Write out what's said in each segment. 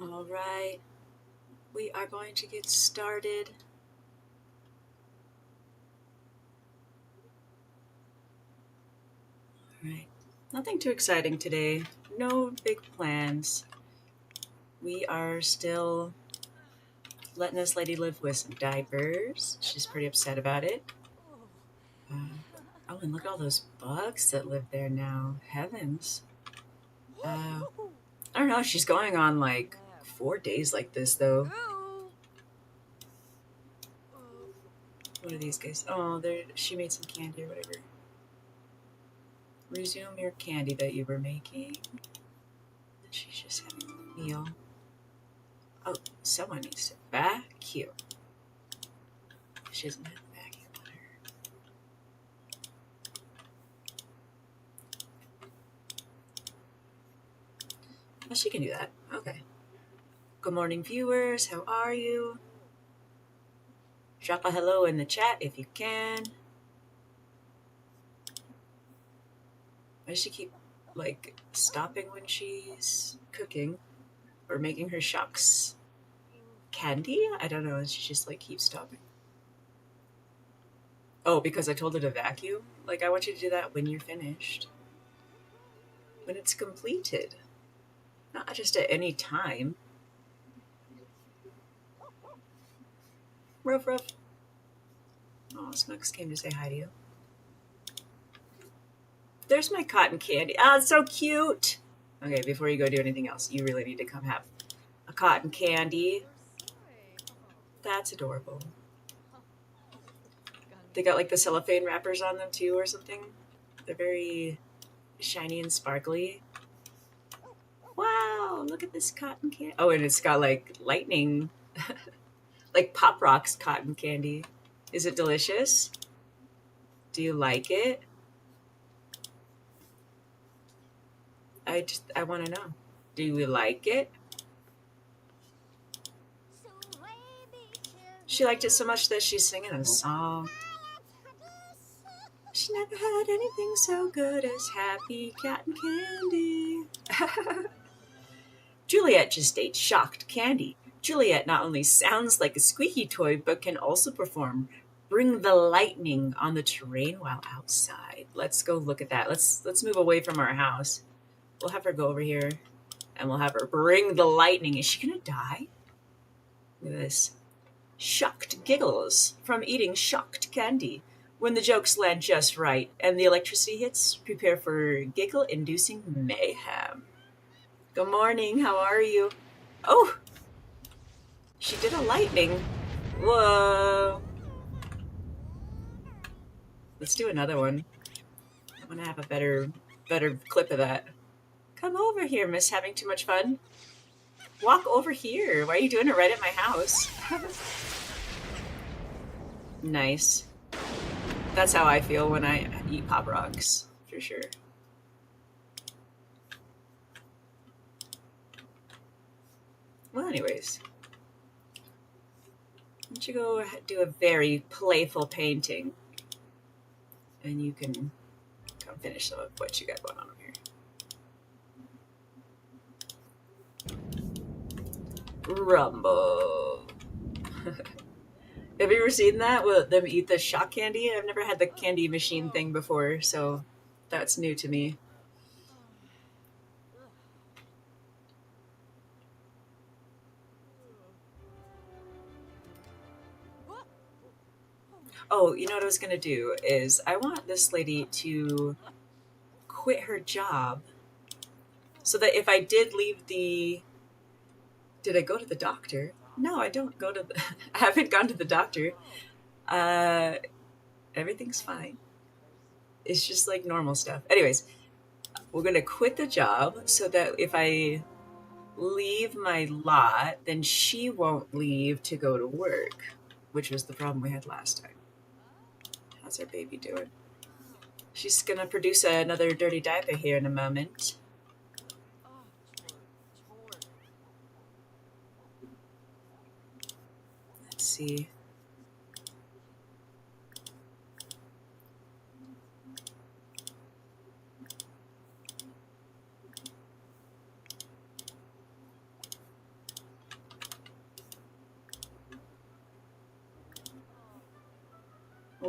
All right, we are going to get started. All right, nothing too exciting today. No big plans. We are still letting this lady live with some diapers. She's pretty upset about it. Oh, and look at all those bugs that live there now. Heavens. I don't know. She's going on like 4 days like this, though. What are these guys? Oh, she made some candy or whatever. Resume your candy that you were making. She's just having a meal. Oh, someone needs to vacuum. She doesn't have a vacuum on her. Oh, she can do that. Okay. Good morning, viewers. How are you? Drop a hello in the chat if you can. Why does she keep, like, stopping when she's cooking? Or making her shucks candy? I don't know. She just, like, keeps stopping. Oh, because I told her to vacuum? Like, I want you to do that when you're finished. When it's completed. Not just at any time. Ruff, ruff. Oh, Smokes came to say hi to you. There's my cotton candy. Ah, it's so cute. Okay, before you go do anything else, you really need to come have a cotton candy. That's adorable. They got like the cellophane wrappers on them too or something. They're very shiny and sparkly. Wow, look at this cotton candy. Oh, and it's got like lightning, like Pop Rocks cotton candy. Is it delicious? Do you like it? I want to know. Do you like it? She liked it so much that she's singing a song. She never had anything so good as happy cotton candy. Juliet just ate shocked candy. Juliet not only sounds like a squeaky toy, but can also perform Bring the Lightning on the terrain while outside. Let's go look at that. Let's move away from our house. We'll have her go over here, and we'll have her bring the lightning. Is she gonna die? Look at this. Shocked giggles from eating shocked candy. When the jokes land just right and the electricity hits, prepare for giggle-inducing mayhem. Good morning, how are you? Oh! She did a lightning. Whoa. Let's do another one. I want to have a better clip of that. Come over here, miss. Having too much fun? Walk over here. Why are you doing it right at my house? Nice. That's how I feel when I eat Pop Rocks, for sure. Well, anyways. Why don't you go do a very playful painting? And you can come finish some of what you got going on over here. Rumble. Have you ever seen that? Will them eat the shock candy? I've never had the candy machine thing before, so that's new to me. Oh, you know what I was going to do is I want this lady to quit her job so that if I did leave the... Did I go to the doctor? No, I don't go to the... I haven't gone to the doctor. Everything's fine. It's just like normal stuff. Anyways, we're going to quit the job so that if I leave my lot, then she won't leave to go to work, which was the problem we had last time. How's our baby doing? She's going to produce another dirty diaper here in a moment. Let's see.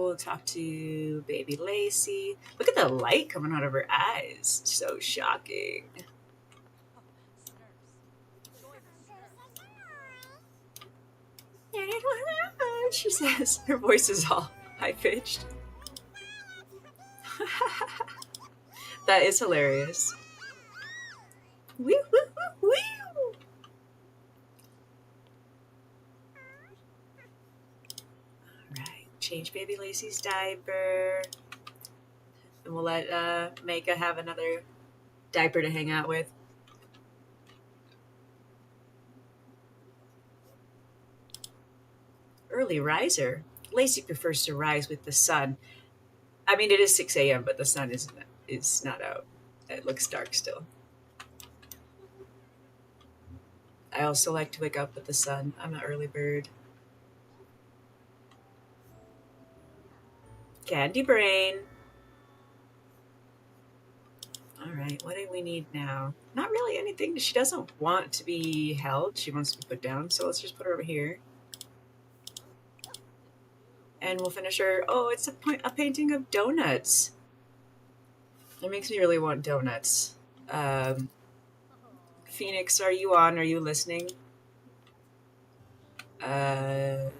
We'll talk to baby Lacey. Look at the light coming out of her eyes. So shocking. She says. Her voice is all high-pitched. That is hilarious. Woo, woo, woo, woo. Alright, change baby Lacey's diaper. And we'll let Micah have another diaper to hang out with. Early riser. Lacey prefers to rise with the sun. I mean, it is 6 a.m., but the sun is not out. It looks dark still. I also like to wake up with the sun. I'm an early bird. Candy brain. All right, what do we need now? Not really anything. She doesn't want to be held. She wants to be put down, so let's just put her over here. And we'll finish her. Oh, it's a painting of donuts. It makes me really want donuts. Phoenix, are you on? Are you listening? What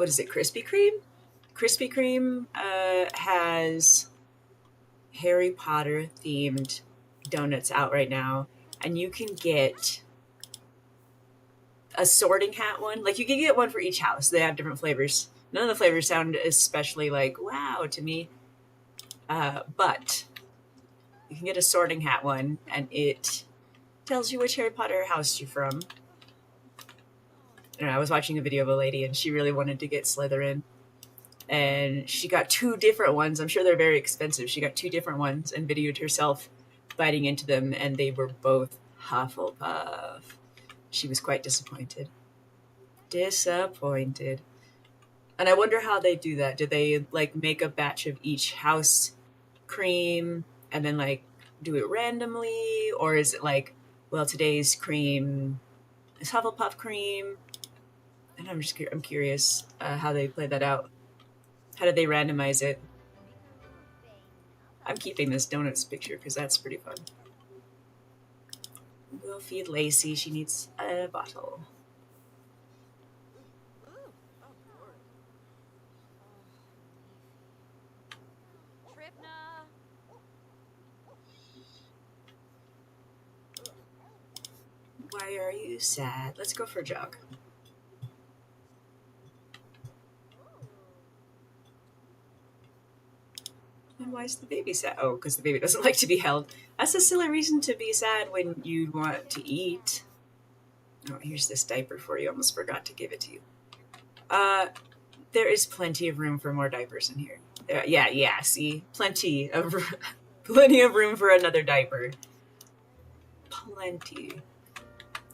is it? Krispy Kreme? Krispy Kreme has Harry Potter themed donuts out right now, and you can get a sorting hat one. Like, you can get one for each house. They have different flavors. None of the flavors sound especially like wow to me, but you can get a sorting hat one, and it tells you which Harry Potter house you're from. I was watching a video of a lady, and she really wanted to get Slytherin, and she got 2 different ones. I'm sure they're very expensive. She got 2 different ones and videoed herself biting into them, and they were both Hufflepuff. She was quite disappointed. Disappointed. And I wonder how they do that. Do they like make a batch of each house cream and then like do it randomly? Or is it like, well, today's cream is Hufflepuff cream? And I'm curious how they play that out. How do they randomize it? I'm keeping this donuts picture because that's pretty fun. We'll feed Lacey. She needs a bottle. Why are you sad? Let's go for a jog. And why is the baby sad? Oh, because the baby doesn't like to be held. That's a silly reason to be sad when you want to eat. Oh, here's this diaper for you. Almost forgot to give it to you. There is plenty of room for more diapers in here. Yeah. See, plenty of room for another diaper. Plenty.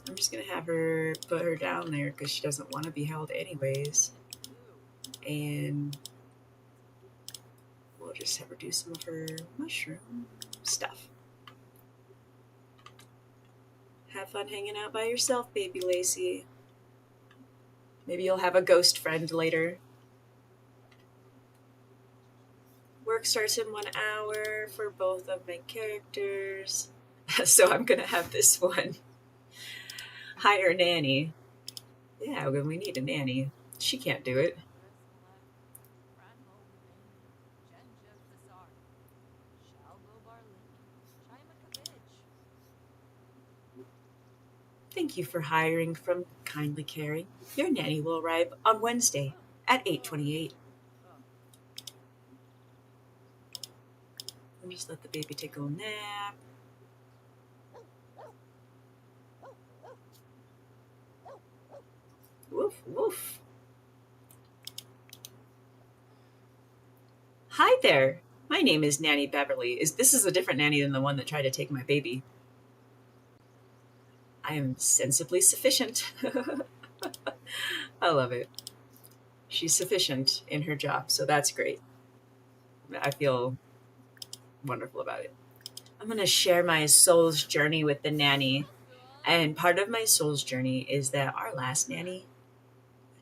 I'm just gonna have her put her down there because she doesn't want to be held anyways. And we'll just have her do some of her mushroom stuff. Have fun hanging out by yourself, baby Lacey. Maybe you'll have a ghost friend later. Work starts in 1 hour for both of my characters. So I'm gonna have this one. Hire a nanny. Yeah, we need a nanny. She can't do it. Thank you for hiring from Kindly Caring. Your nanny will arrive on Wednesday at 8:28. Let me just let the baby take a little nap. Woof, woof. Hi there. My name is Nanny Beverly. This is a different nanny than the one that tried to take my baby. I am sensibly sufficient. I love it. She's sufficient in her job, so that's great. I feel wonderful about it. I'm going to share my soul's journey with the nanny. And part of my soul's journey is that our last nanny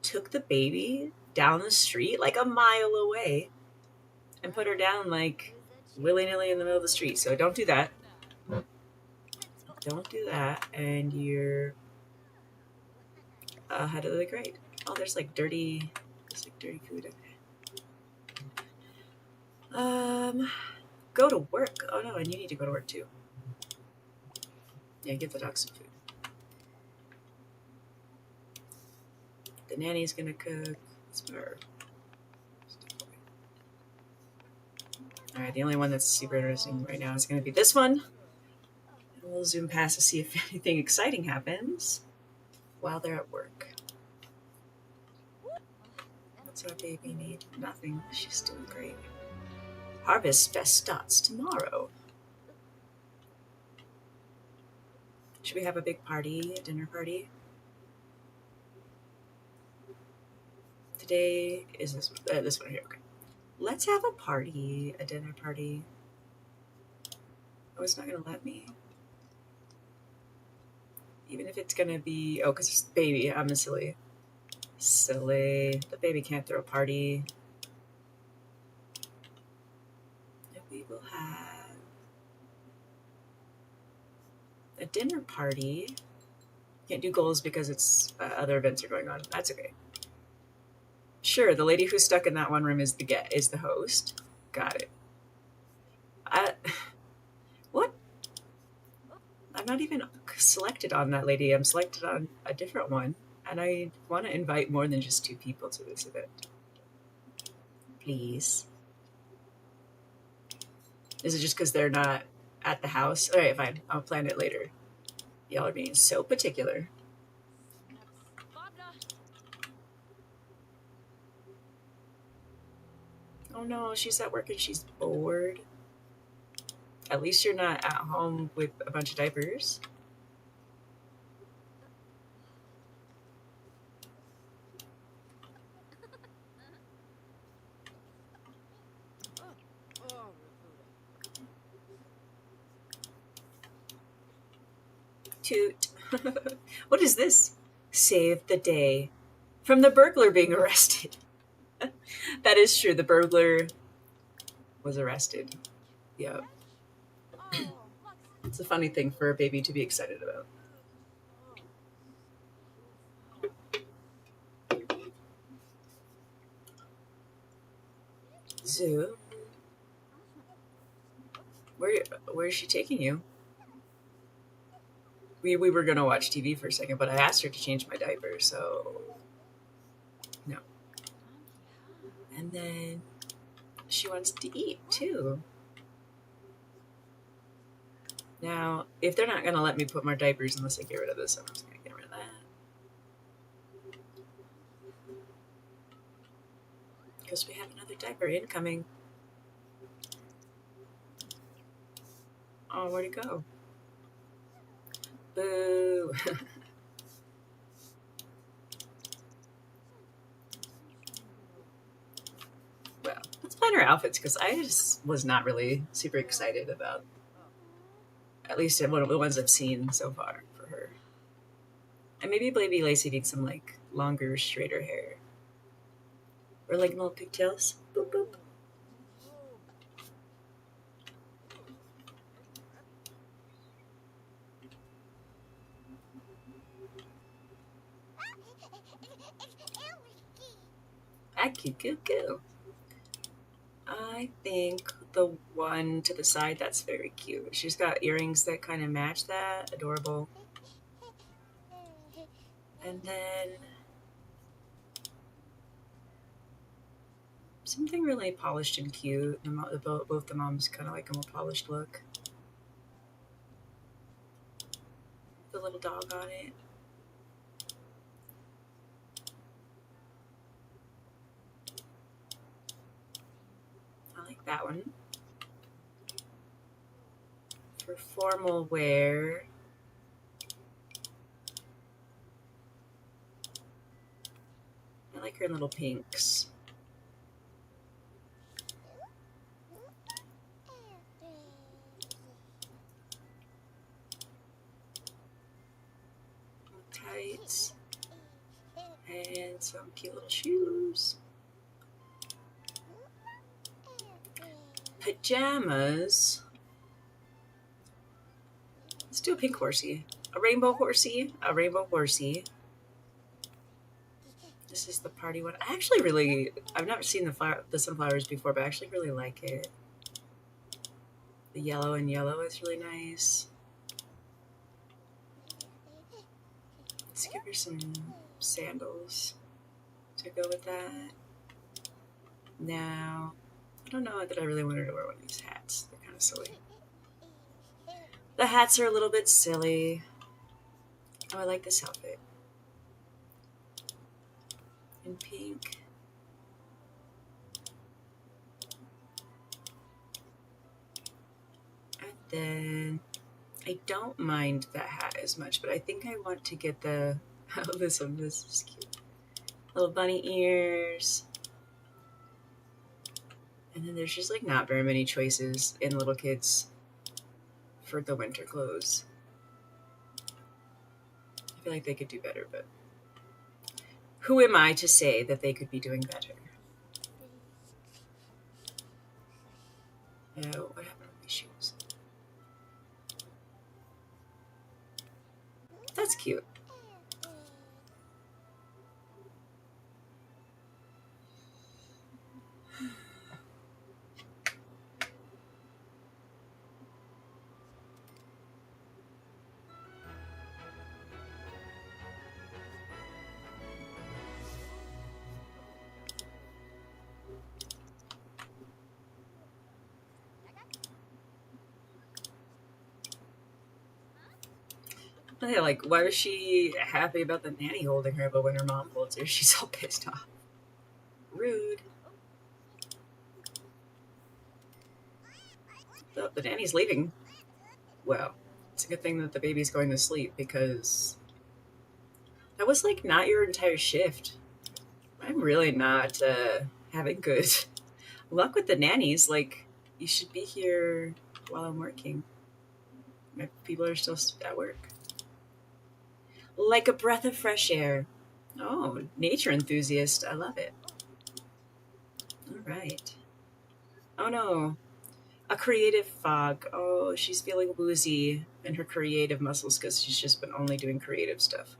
took the baby down the street, like a mile away, and put her down like willy-nilly in the middle of the street. So don't do that. Don't do that, and you're ahead of the grade. Oh, there's like dirty food. Go to work. Oh no, and you need to go to work too. Yeah, give the dog some food. The nanny's gonna cook. Alright, the only one that's super interesting right now is gonna be this one. And we'll zoom past to see if anything exciting happens while they're at work. What's our baby need? Nothing. She's doing great. Harvest Fest starts tomorrow. Should we have a big party, a dinner party? Today is this one here. Okay. Let's have a party, a dinner party. Oh, it's not gonna let me. Even if it's gonna be, oh, because it's baby. I'm a silly. The baby can't throw a party. And we will have a dinner party. Can't do goals because it's other events are going on. That's okay. Sure, the lady who's stuck in that one room is the host. Got it. What? I'm not even selected on that lady. I'm selected on a different one, and I want to invite more than just 2 people to this event. Please. Is it just because they're not at the house? All right, fine. I'll plan it later. Y'all are being so particular. Oh no, she's at work and she's bored. At least you're not at home with a bunch of diapers. Toot. What is this? Save the day from the burglar being arrested. That is true. The burglar was arrested. Yeah. It's a funny thing for a baby to be excited about. Zoo? Where is she taking you? We were going to watch TV for a second, but I asked her to change my diaper, so no. And then she wants to eat too. Now, if they're not going to let me put more diapers unless I get rid of this, I'm just going to get rid of that. Because we have another diaper incoming. Oh, where'd it go? Boo. Well, let's plan her outfits because I just was not really super excited about, at least one of the ones I've seen so far for her. And maybe Baby Lacey needs some like longer, straighter hair. Or like little pigtails. Boop, boop. Cute. I think the one to the side, that's very cute. She's got earrings that kind of match that. Adorable. And then something really polished and cute. Both the moms kind of like a more polished look. The little dog on it. I like that one. For formal wear, I like her in little pinks. Tights and some cute little shoes. Pajamas. Let's do a pink horsey. A rainbow horsey. A rainbow horsey. This is the party one. I actually really... I've never seen the sunflowers before, but I actually really like it. The yellow and yellow is really nice. Let's give her some sandals to go with that. Now, I don't know that I really want her to wear one of these hats. They're kind of silly. The hats are a little bit silly. Oh, I like this outfit. In pink. And then I don't mind that hat as much, but I think I want to get the... Oh, this one. This is cute. Little bunny ears. And then there's just like not very many choices in little kids for the winter clothes. I feel like they could do better, but who am I to say that they could be doing better? Oh, what happened with these shoes? That's cute. Yeah, like, why is she happy about the nanny holding her, but when her mom holds her, she's all pissed off? Rude. Oh, the nanny's leaving. Well, it's a good thing that the baby's going to sleep, because that was, like, not your entire shift. I'm really not having good luck with the nannies. Like, you should be here while I'm working. My people are still at work. Like a breath of fresh air. Oh, nature enthusiast. I love it. All right. Oh no. A creative fog. Oh, she's feeling woozy in her creative muscles because she's just been only doing creative stuff.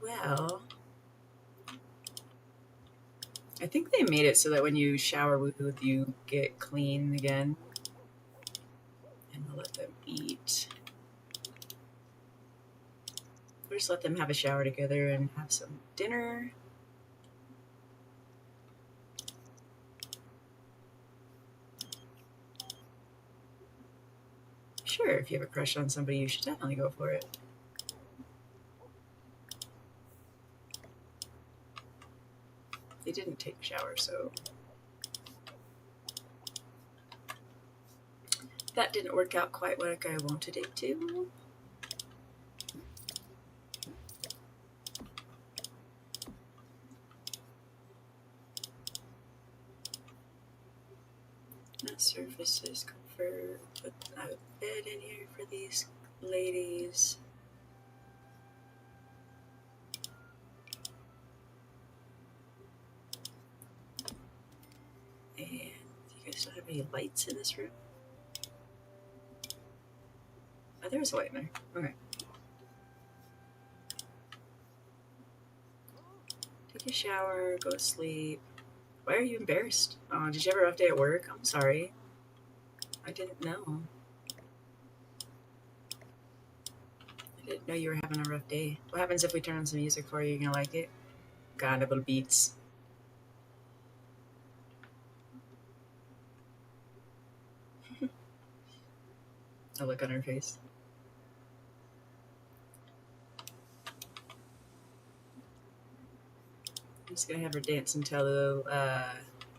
Well, I think they made it so that when you shower with you get clean again. And we'll let them eat. We'll just let them have a shower together and have some dinner. Sure, if you have a crush on somebody, you should definitely go for it. They didn't take a shower, so that didn't work out quite like I wanted it to. Not surfaces, comfort. Put a bed in here for these ladies. And you guys don't have any lights in this room? Oh, there's a light in there. Okay. Take a shower, go to sleep. Why are you embarrassed? Oh, did you have a rough day at work? I'm sorry. I didn't know. I didn't know you were having a rough day. What happens if we turn on some music for you? You gonna like it? Carnival beats. A look on her face. I'm just gonna have her dance until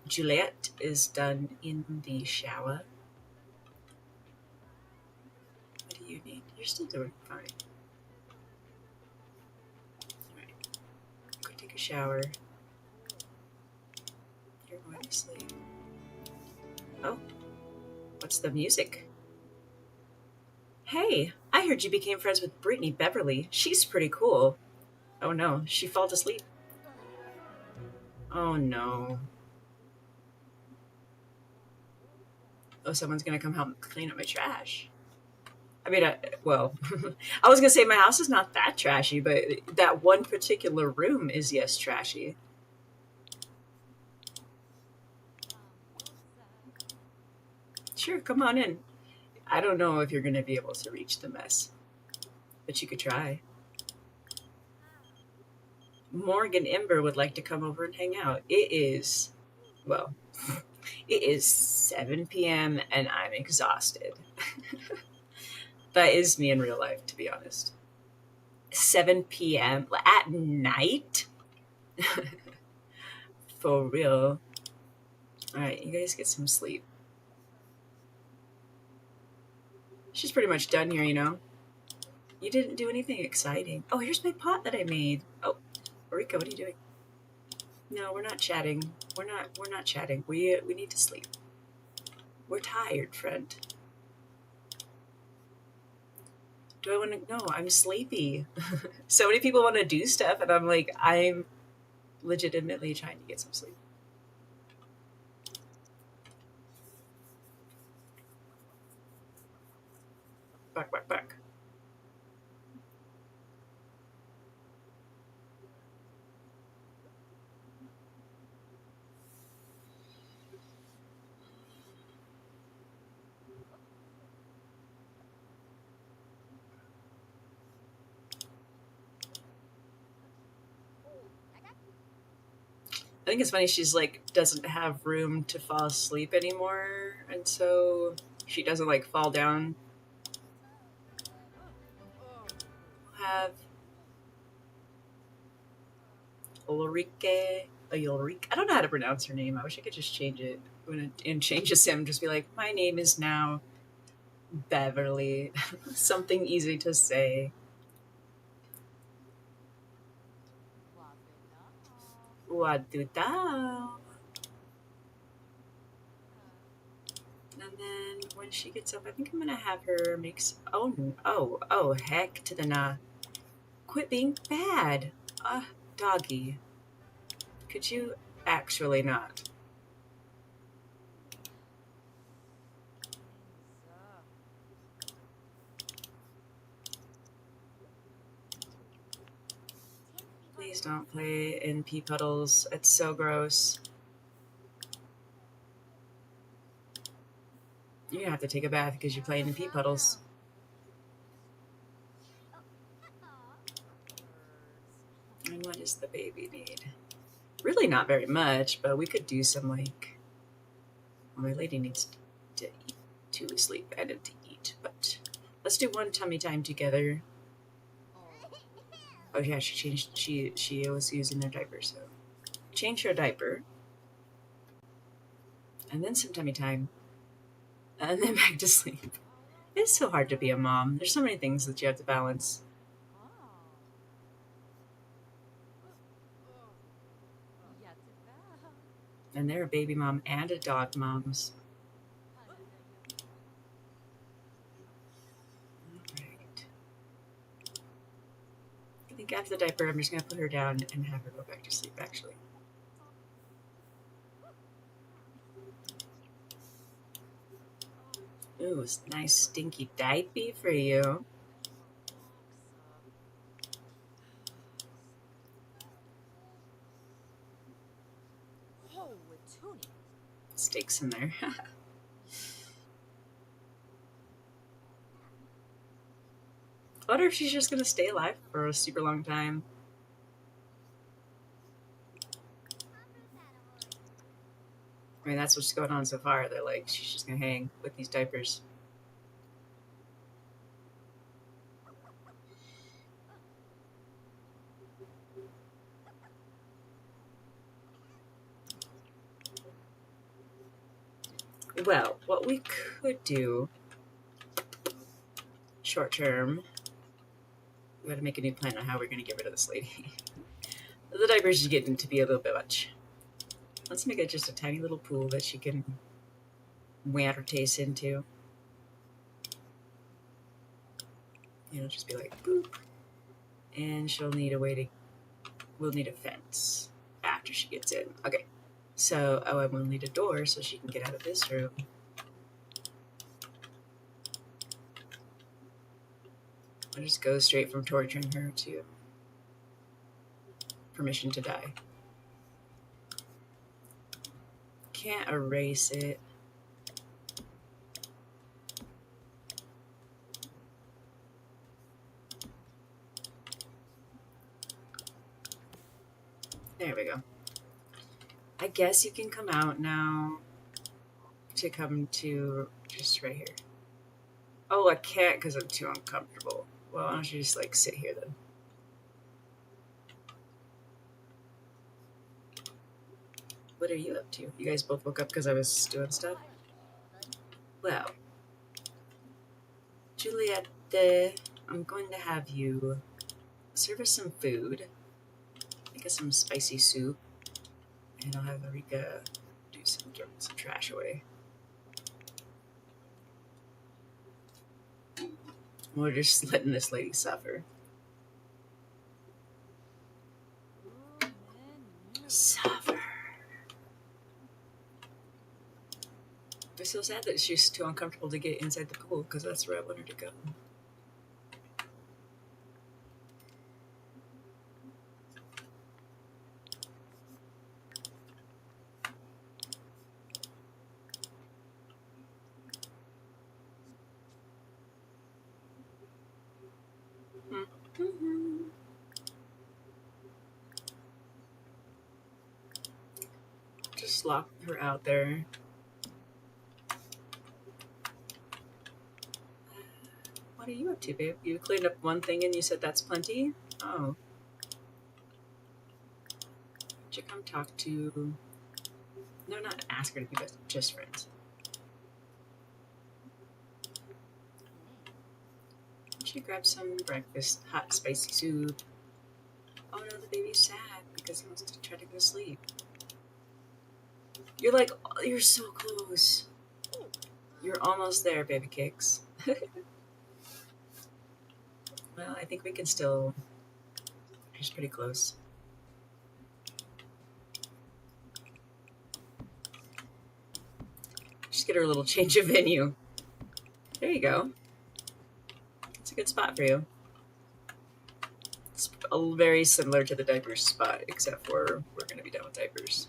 Juliet is done in the shower. What do you need? You're still doing fine. Alright. Go take a shower. You're going to sleep. Oh. What's the music? Hey, I heard you became friends with Brittany Beverly. She's pretty cool. Oh no, she fell asleep. Oh no. Oh, someone's gonna come help clean up my trash. I mean, well, I was gonna say my house is not that trashy, but that one particular room is, yes, trashy. Sure, come on in. I don't know if you're gonna be able to reach the mess, but you could try. Morgan Ember would like to come over and hang out. It is, well, it is 7 p.m. and I'm exhausted. That is me in real life, to be honest. 7 p.m. at night? For real. Alright, you guys get some sleep. She's pretty much done here, you know? You didn't do anything exciting. Oh, here's my pot that I made. Oh, Marika, what are you doing? No, we're not chatting. We're not chatting. We need to sleep. We're tired, friend. Do I want to? No, I'm sleepy. So many people want to do stuff, and I'm like, I'm legitimately trying to get some sleep. Back, back, back. I think it's funny. She's like doesn't have room to fall asleep anymore, and so she doesn't like fall down. Have Ulrike, Ulrike. I don't know how to pronounce her name. I wish I could just change it and change a sim. Just be like, my name is now Beverly. Something easy to say. What do thou? And then when she gets up, I think I'm gonna have her make. Oh, heck to the nah. Quit being bad. Doggy. Could you actually not? Please don't play in pee puddles. It's so gross. You're gonna have to take a bath because you're playing in pee puddles. And what does the baby need? Really not very much, but we could do some like. Well, my lady needs to eat, to sleep and to eat, but let's do one tummy time together. Oh yeah, she changed. She was using her diaper, so change her diaper, and then some tummy time, and then back to sleep. It's so hard to be a mom. There's so many things that you have to balance. And they're a baby mom and a dog moms. Alright. I think after the diaper, I'm just going to put her down and have her go back to sleep, actually. Ooh, it's nice stinky diaper for you. Steaks in there. I wonder if she's just going to stay alive for a super long time. I mean, that's what's going on so far. They're like, she's just going to hang with these diapers. Well, what we could do short term, we got to make a new plan on how we're going to get rid of this lady. The diapers are getting to be a little bit much. Let's make it just a tiny little pool that she can wear her taste into. It'll just be like boop. And she'll need a way to we'll need a fence after she gets in. Okay. So, oh, and we'll need a door so she can get out of this room. I'll just go straight from torturing her to permission to die. Can't erase it. There we go. I guess you can come out now to come to just right here. Oh, I can't because I'm too uncomfortable. Well, why don't you just like sit here then? What are you up to? You guys both woke up because I was doing stuff? Well, Juliette, I'm going to have you serve us some food. Make us some spicy soup. And I'll have Marika do some trash away. We're just letting this lady suffer. Suffer. I'm so sad that she's too uncomfortable to get inside the pool because that's where I want her to go. Just lock her out there. What are you up to, babe? You cleaned up one thing and you said that's plenty? Oh. Did you come talk to... No, not ask her to be just friends. She grabbed some breakfast, hot spicy soup. Oh no, the baby's sad because he wants to try to go to sleep. You're like, oh, you're so close. You're almost there, baby cakes. Well, I think we can still... She's pretty close. Just get her a little change of venue. There you go. It's a good spot for you. It's very similar to the diapers spot, except for we're going to be done with diapers.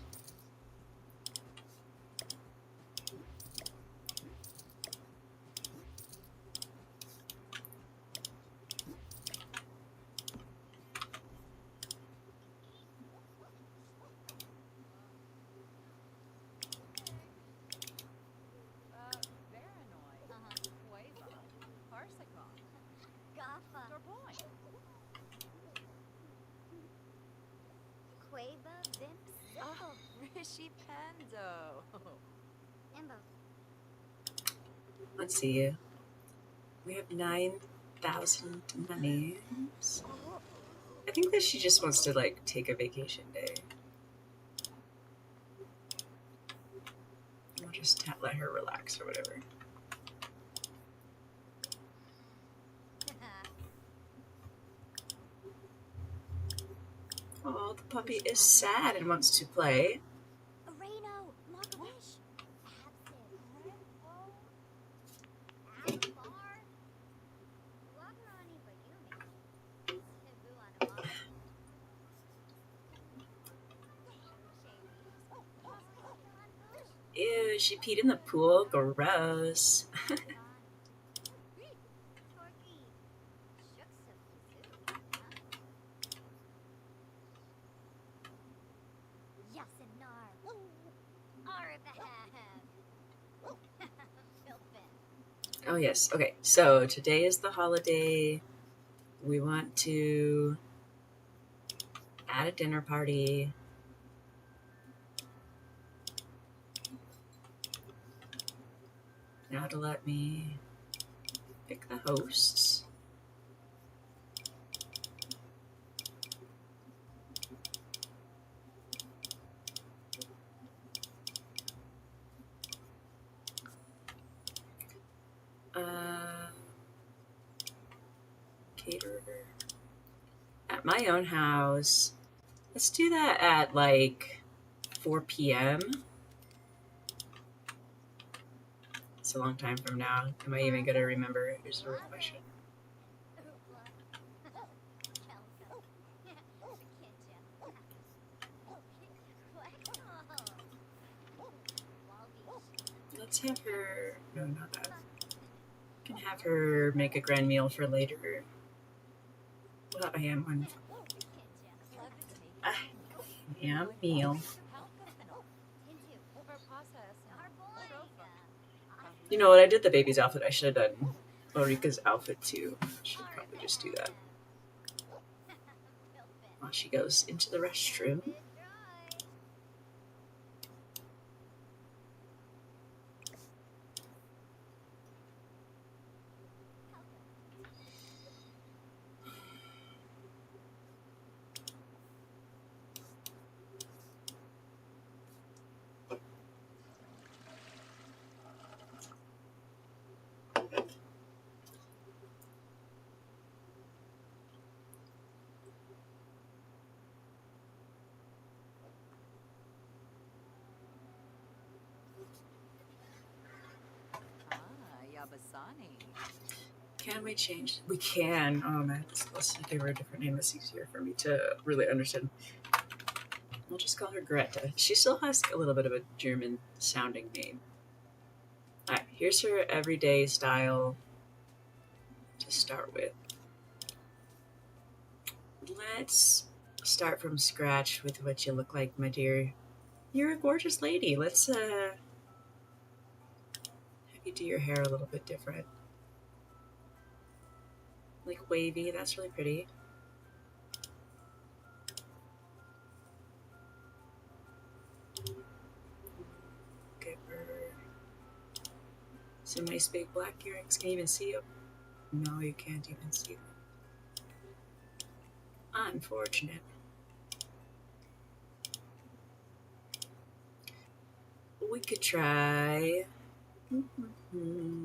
Let's see. We have 9,000 monies. I think that she just wants to like take a vacation day. We'll just let her relax or whatever. Oh, the puppy is sad and wants to play. Ew, she peed in the pool. Gross. Oh, yes. Okay, so today is the holiday. We want to add a dinner party. Now to let me pick the hosts. Caterer. At my own house, Let's do that at like 4 p.m. It's a long time from now. Am I even gonna remember? Here's the real question. Let's have her. No, not that. Can have her make a grand meal for later. Well, I am one. Yum meal. You know what? I did the baby's outfit. I should have done Ulrika's outfit too. Should probably just do that while she goes into the restroom. Can we change? We can. Oh man, let's give her a different name. That's easier for me to really understand. We'll just call her Greta. She still has a little bit of a German sounding name. Alright, here's her everyday style to start with. Let's start from scratch with what you look like, my dear. You're a gorgeous lady. Let's have you do your hair a little bit different. Like wavy, that's really pretty. Give her some nice big black earrings. Can you even see them? No, you can't even see them. Unfortunate. We could try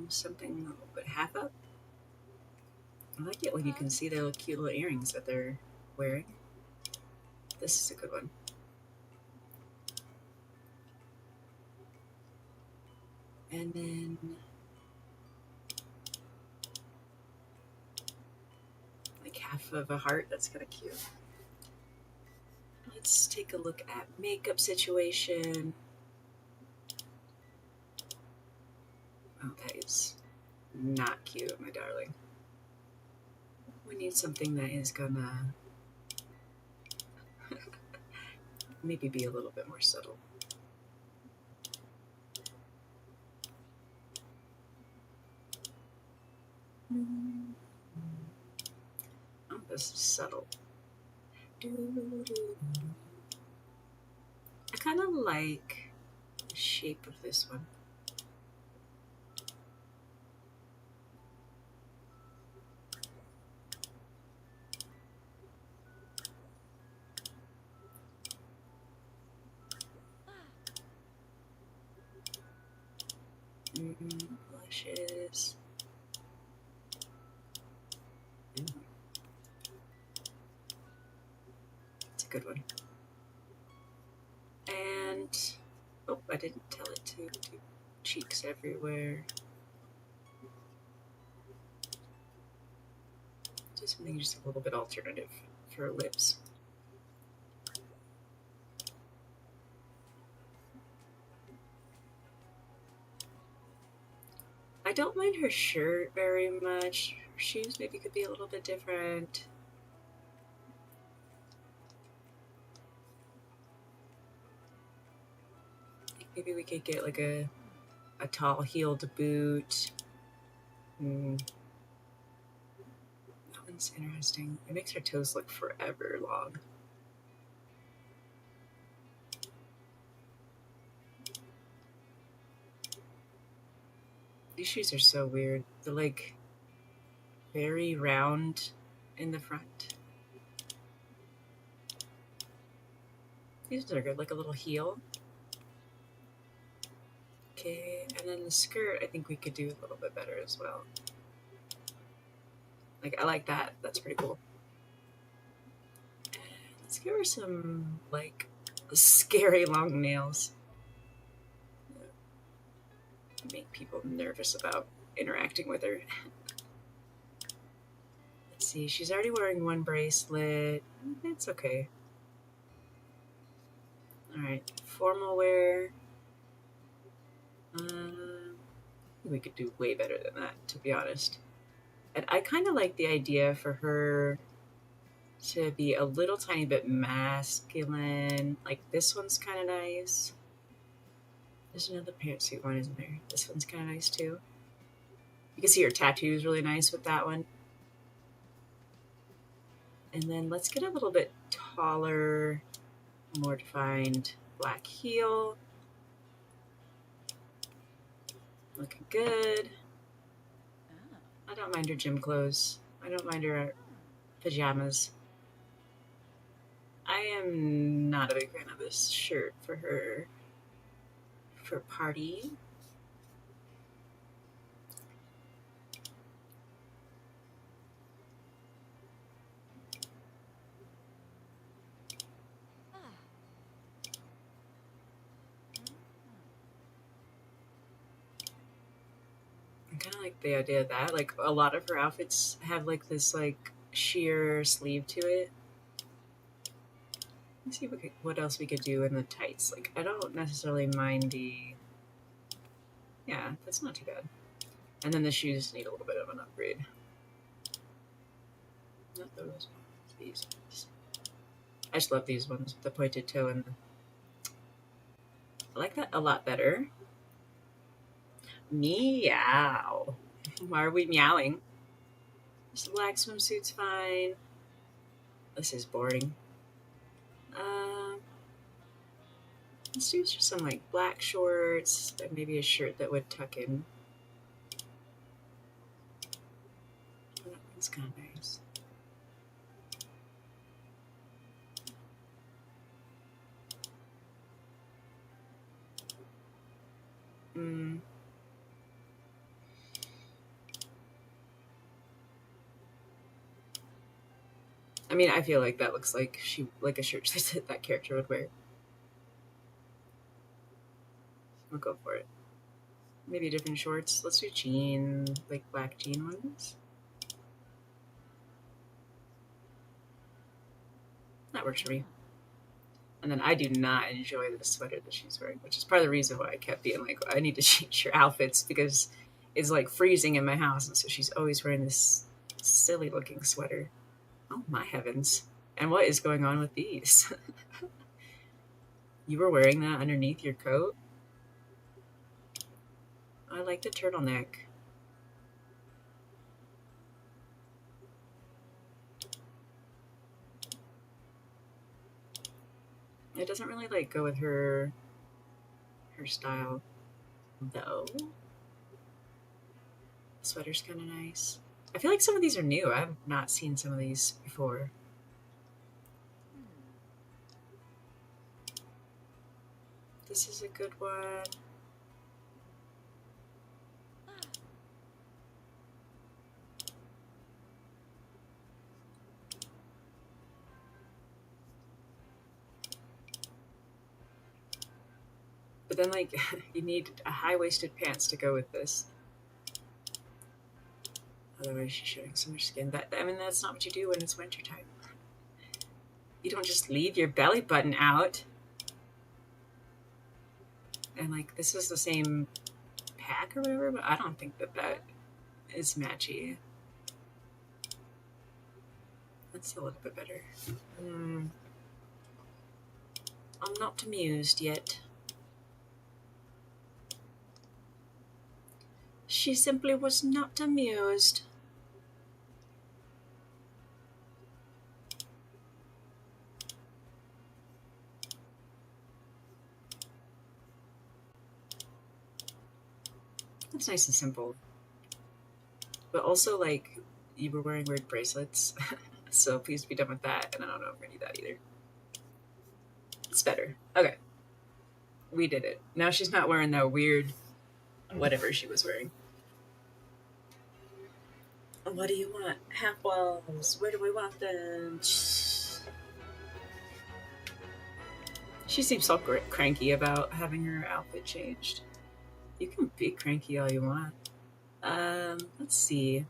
something a little bit half up. I like it when you can see the cute little earrings that they're wearing. This is a good one. And then like half of a heart. That's kind of cute. Let's take a look at makeup situation. Oh, that is not cute, my darling. We need something that is gonna maybe be a little bit more subtle. Oh, this is subtle. I kind of like the shape of this one. Blushes. It's a good one. And oh, I didn't tell it to do cheeks everywhere. Just something just a little bit alternative for lips. I don't mind her shirt very much. Her shoes maybe could be a little bit different. Maybe we could get like a tall heeled boot. That one's interesting. It makes her toes look forever long. These shoes are so weird. They're like very round in the front. These are good, like a little heel. Okay, and then the skirt, I think we could do a little bit better as well. Like, I like that. That's pretty cool. And Let's give her some, like, scary long nails. Make people nervous about interacting with her. Let's see, she's already wearing one bracelet. It's okay. Alright, formal wear. We could do way better than that, to be honest. And I kind of like the idea for her to be a little tiny bit masculine. Like, this one's kind of nice. There's another pantsuit one, isn't there? This one's kind of nice, too. You can see her tattoo is really nice with that one. And then let's get a little bit taller, more defined black heel. Looking good. I don't mind her gym clothes. I don't mind her pajamas. I am not a big fan of this shirt for her for party. I kind of like the idea of that. Like, a lot of her outfits have like this like sheer sleeve to it. Let's see what else we could do in the tights. Like, I don't necessarily mind the... Yeah, that's not too bad. And then the shoes need a little bit of an upgrade. Not those ones. These ones. I just love these ones. The pointed toe and... I like that a lot better. Meow. Why are we meowing? This black swimsuit's fine. This is boring. Let's do just some like black shorts and maybe a shirt that would tuck in. That one's kind of nice. I mean, I feel like that looks like like a shirt that character would wear. We'll go for it. Maybe different shorts. Let's do jean, like black jean ones. That works for me. And then I do not enjoy the sweater that she's wearing, which is part of the reason why I kept being like, I need to change your outfits because it's like freezing in my house. And so she's always wearing this silly looking sweater. Oh my heavens. And what is going on with these? You were wearing that underneath your coat? I like the turtleneck. It doesn't really like go with her style though. The sweater's kind of nice. I feel like some of these are new. I've not seen some of these before. This is a good one. But then, like, you need a high-waisted pants to go with this. Otherwise, she's showing so much skin. I mean, that's not what you do when it's wintertime. You don't just leave your belly button out. And, like, this is the same pack or whatever, but I don't think that is matchy. That's a little bit better. I'm not amused yet. She simply was not amused. It's nice and simple. But also, like, you were wearing weird bracelets, so please be done with that, and I don't know if I need that either. It's better. Okay. We did it. Now she's not wearing that weird whatever she was wearing. What do you want? Half walls. Where do we want them? She seems so cranky about having her outfit changed. You can be cranky all you want. Let's see.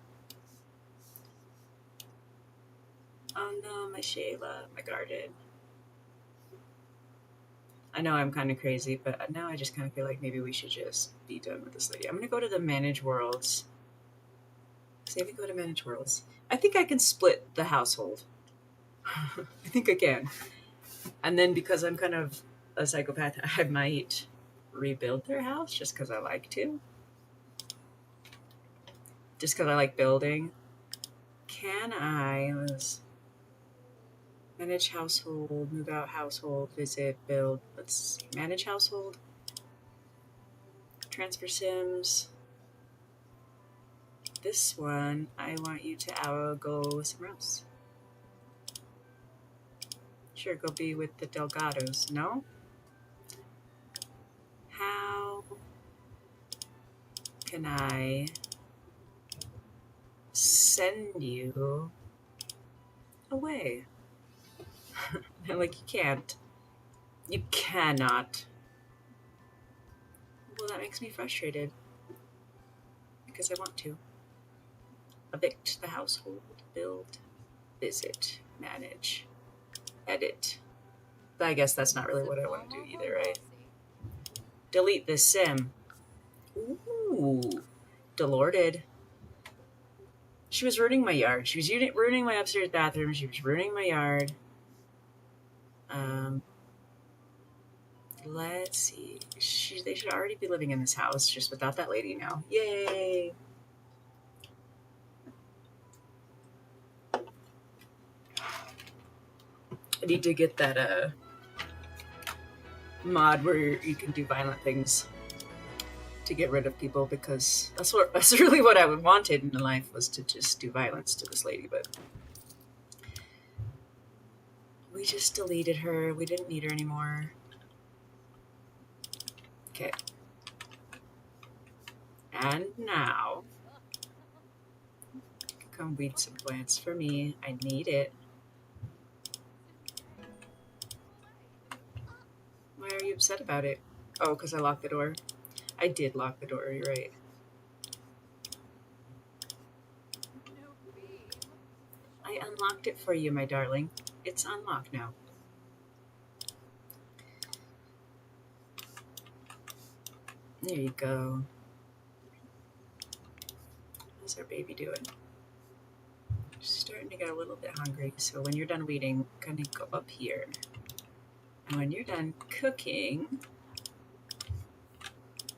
Oh no, my Shayla, my garden. I know I'm kind of crazy, but now I just kind of feel like maybe we should just be done with this lady. I'm gonna go to the Manage Worlds. Say we go to Manage Worlds. I think I can split the household. I think I can. And then because I'm kind of a psychopath, I might rebuild their house just because I like to. Just because I like building. Can I manage household, move out household, visit, build? Let's manage household. Transfer Sims. This one, I want you to go somewhere else. Sure, go be with the Delgados. No? How can I send you away? Like, you can't. You cannot. Well, that makes me frustrated. Because I want to. Evict the household, build, visit, manage, edit. I guess that's not really what I want to do either, right? Delete this sim. Ooh. Delorded. She was ruining my yard. She was ruining my upstairs bathroom. She was ruining my yard. Let's see. They should already be living in this house, just without that lady now. Yay! I need to get that mod where you can do violent things to get rid of people, because that's really what I wanted in life, was to just do violence to this lady, but we just deleted her. We didn't need her anymore. Okay. And now, come weed some plants for me. I need it. Why are you upset about it? Oh, because I locked the door. I did lock the door, you're right. I unlocked it for you, my darling. It's unlocked now. There you go. How's our baby doing? She's starting to get a little bit hungry, so when you're done weeding, kind of go up here. And when you're done cooking,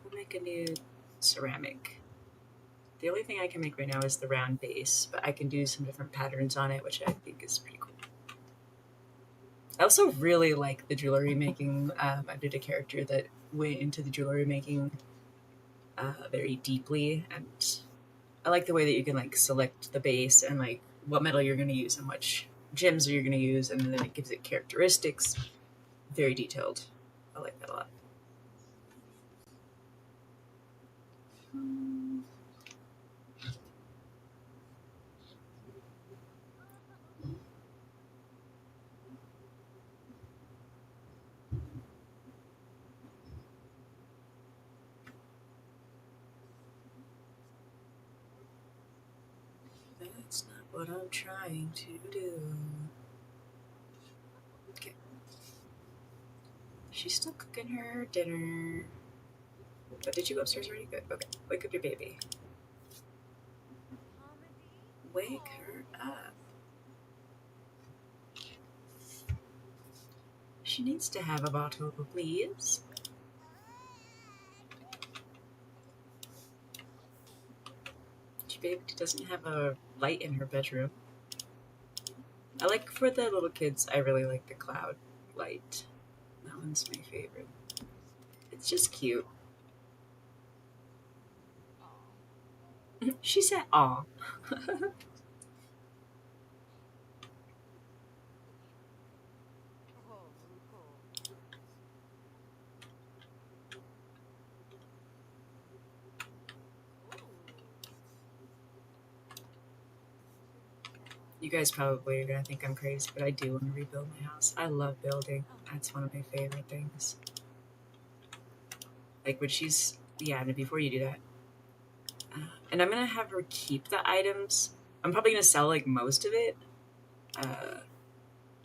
we'll make a new ceramic. The only thing I can make right now is the round base, but I can do some different patterns on it, which I think is pretty cool. I also really like the jewelry making. I did a character that went into the jewelry making very deeply, and I like the way that you can like select the base and like what metal you're going to use and which gems you're going to use, and then it gives it characteristics. Very detailed. I like that a lot. That's not what I'm trying to do. Okay. She's still cooking her dinner. But did you go upstairs already? Good. Okay. Wake up your baby. Wake her up. She needs to have a bottle, please. Your baby doesn't have a light in her bedroom. I like, for the little kids, I really like the cloud light. That one's my favorite. It's just cute. She said, aw. You guys probably are gonna think I'm crazy, but I do want to rebuild my house. I love building. That's one of my favorite things. Like when she's, yeah, and before you do that. And I'm gonna have her keep the items. I'm probably gonna sell like most of it.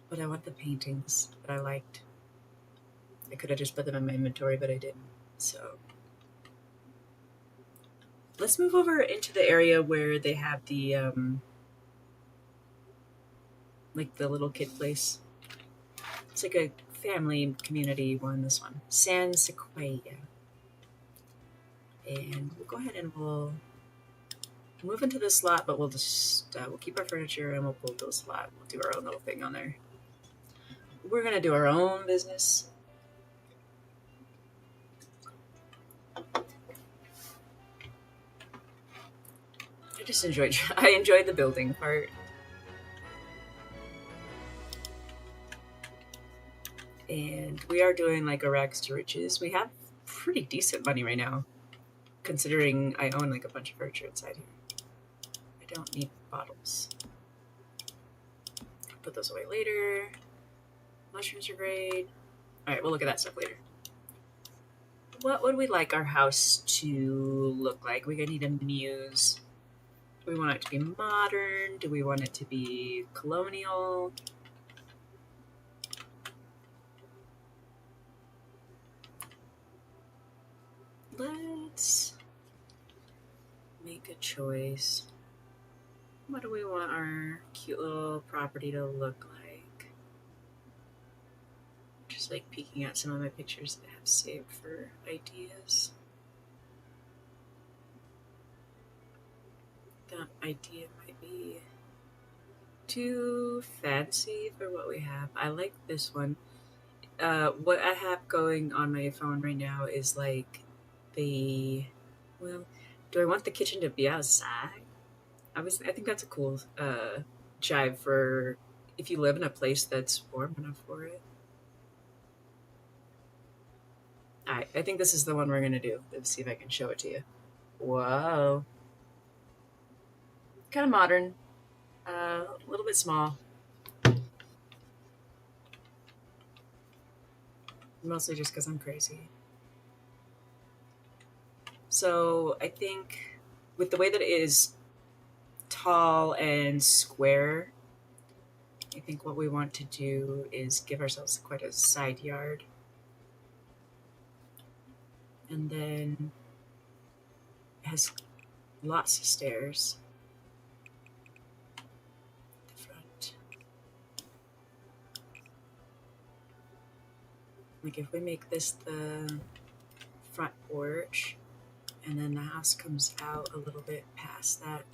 But I want the paintings that I liked. I could have just put them in my inventory, but I didn't. So let's move over into the area where they have the like the little kid place. It's like a family community one, this one. San Sequoia. And we'll go ahead and we'll move into this lot, but we'll just we'll keep our furniture and we'll bulldoze a lot. We'll do our own little thing on there. We're gonna do our own business. I enjoyed the building part. And we are doing like a rags to riches. We have pretty decent money right now, considering I own like a bunch of furniture inside here. I don't need bottles. Put those away later. Mushrooms are great. Alright, we'll look at that stuff later. What would we like our house to look like? We're gonna need a muse. Do we want it to be modern? Do we want it to be colonial? Let's make a choice. What do we want our cute little property to look like? Just like peeking at some of my pictures that I have saved for ideas. That idea might be too fancy for what we have. I like this one. What I have going on my phone right now is like well, do I want the kitchen to be outside? I think that's a cool jive for if you live in a place that's warm enough for it. I think this is the one we're gonna do. Let's see if I can show it to you. Whoa. Kind of modern. A little bit small. Mostly just because I'm crazy. So I think with the way that it is tall and square, I think what we want to do is give ourselves quite a side yard. And then it has lots of stairs. The front. Like if we make this the front porch, and then the house comes out a little bit past that.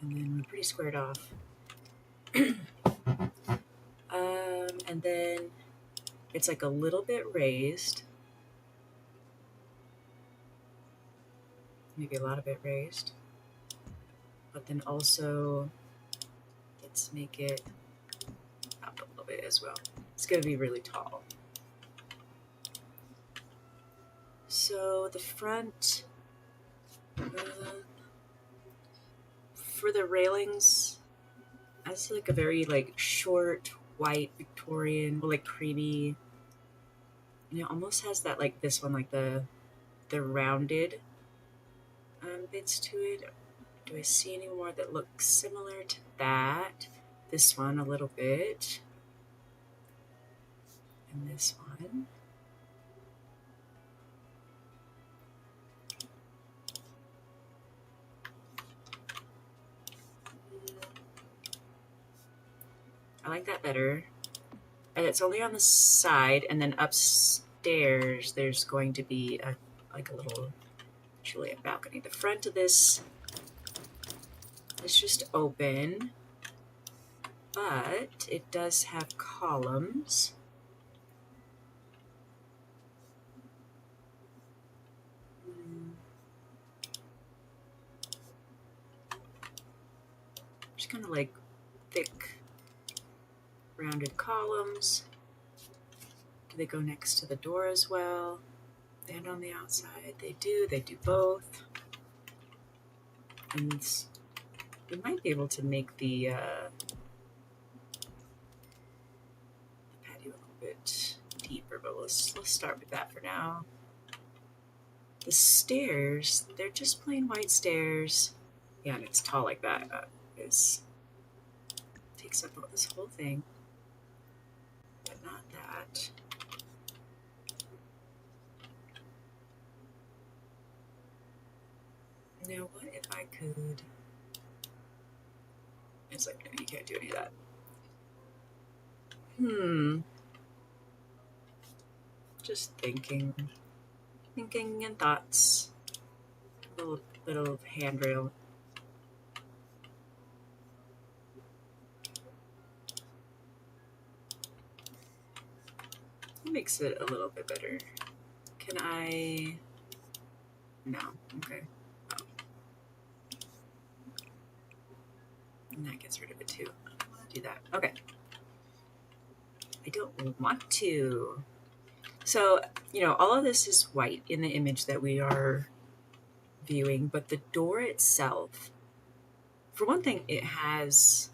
And then we're pretty squared off. And then it's like a little bit raised. Maybe a lot of it raised. But then also, let's make it up a little bit as well. It's going to be really tall. So the front, for the railings, that's like a very like short, white, Victorian, like creamy. And it almost has that like this one, like the rounded bits to it. Do I see any more that look similar to that? This one a little bit. And this one. I like that better. And it's only on the side, and then upstairs there's going to be a little Juliet balcony. The front of this is just open, but it does have columns. Just kind of like thick rounded columns. Do they go next to the door as well? And on the outside? They do both. And we might be able to make the patio a little bit deeper, but let's start with that for now. The stairs, they're just plain white stairs. Yeah, and it's tall like that. Takes up this whole thing, but not that. Now, what if I could? It's like, no, you can't do any of that. Just thinking and thoughts. Little handrail. That makes it a little bit better. Can I? No. Okay. Oh. And that gets rid of it too. I don't want to do that. Okay. I don't want to. So, all of this is white in the image that we are viewing, but the door itself, for one thing, it has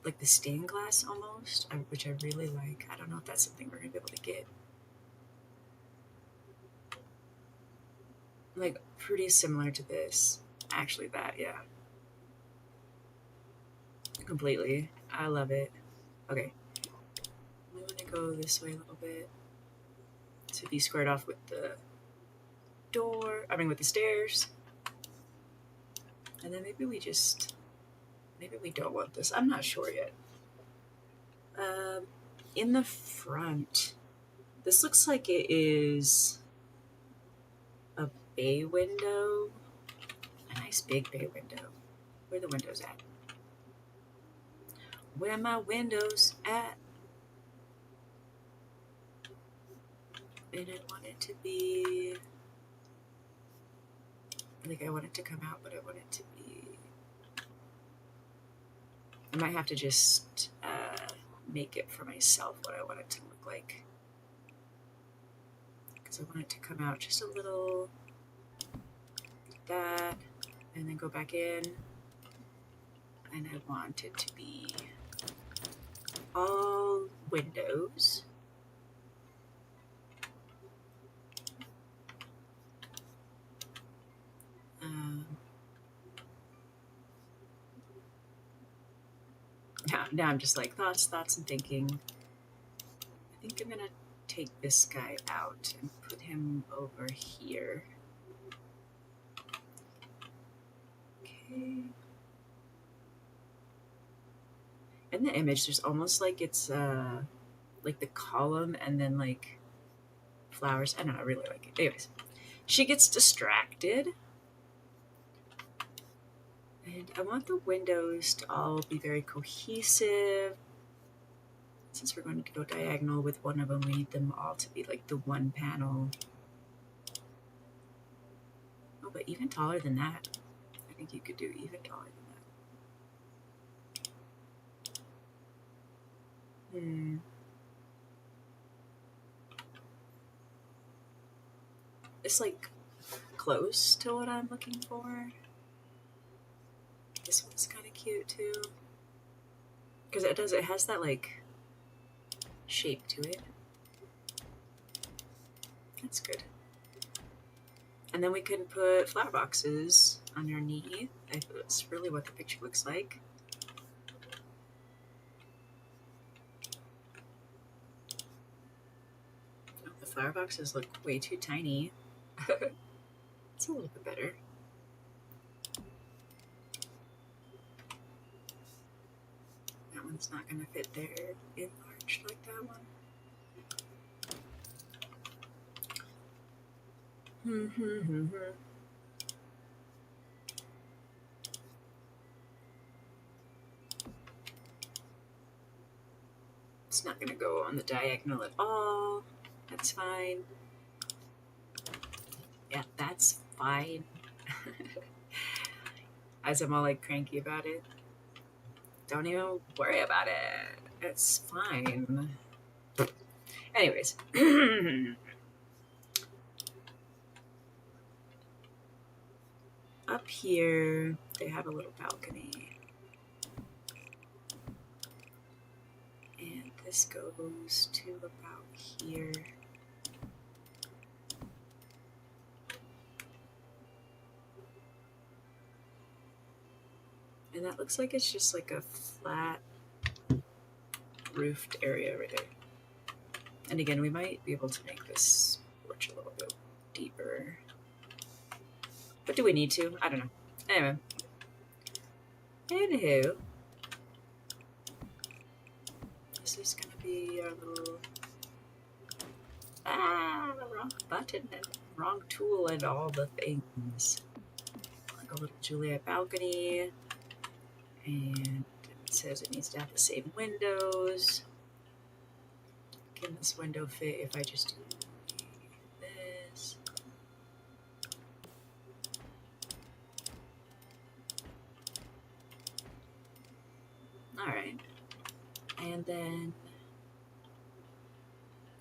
like the stained glass almost, which I really like. I don't know if that's something we're going to be able to get. Like, pretty similar to this. Actually, that, yeah. Completely. I love it. Okay. I'm going to go this way a little bit to be squared off with the door. I mean, with the stairs. And then maybe we don't want this. I'm not sure yet. In the front, this looks like it is a bay window. A nice big bay window. Where are the windows at? Where are my windows at? And I want it to be, like, I want it to come out, but I want it to be, I might have to just make it for myself what I want it to look like. Because I want it to come out just a little like that, and then go back in. And I want it to be all windows. Now I'm just like thoughts and thinking. I think I'm gonna take this guy out and put him over here. Okay. In the image, there's almost like it's like the column and then like flowers. I don't know, I really like it. Anyways, she gets distracted. And I want the windows to all be very cohesive. Since we're going to go diagonal with one of them, we need them all to be like the one panel. Oh, but even taller than that. I think you could do even taller than that. It's like close to what I'm looking for. This one's kind of cute too. Because it has that like shape to it. That's good. And then we can put flower boxes underneath. That's really what the picture looks like. Oh, the flower boxes look way too tiny. It's a little bit better. That one's not going to fit there enlarged like that one. It's not going to go on the diagonal at all. That's fine. Yeah, that's fine. As I'm all like cranky about it. Don't even worry about it. It's fine. Anyways. Up here, they have a little balcony. And this goes to about here. And that looks like it's just like a flat roofed area right there. And again, we might be able to make this porch a little bit deeper. But do we need to? I don't know. Anyway. Anywho. This is gonna be our little... wrong button and wrong tool and all the things. Like a little Juliet balcony. And it says it needs to have the same windows. Can this window fit if I just do this? Alright. And then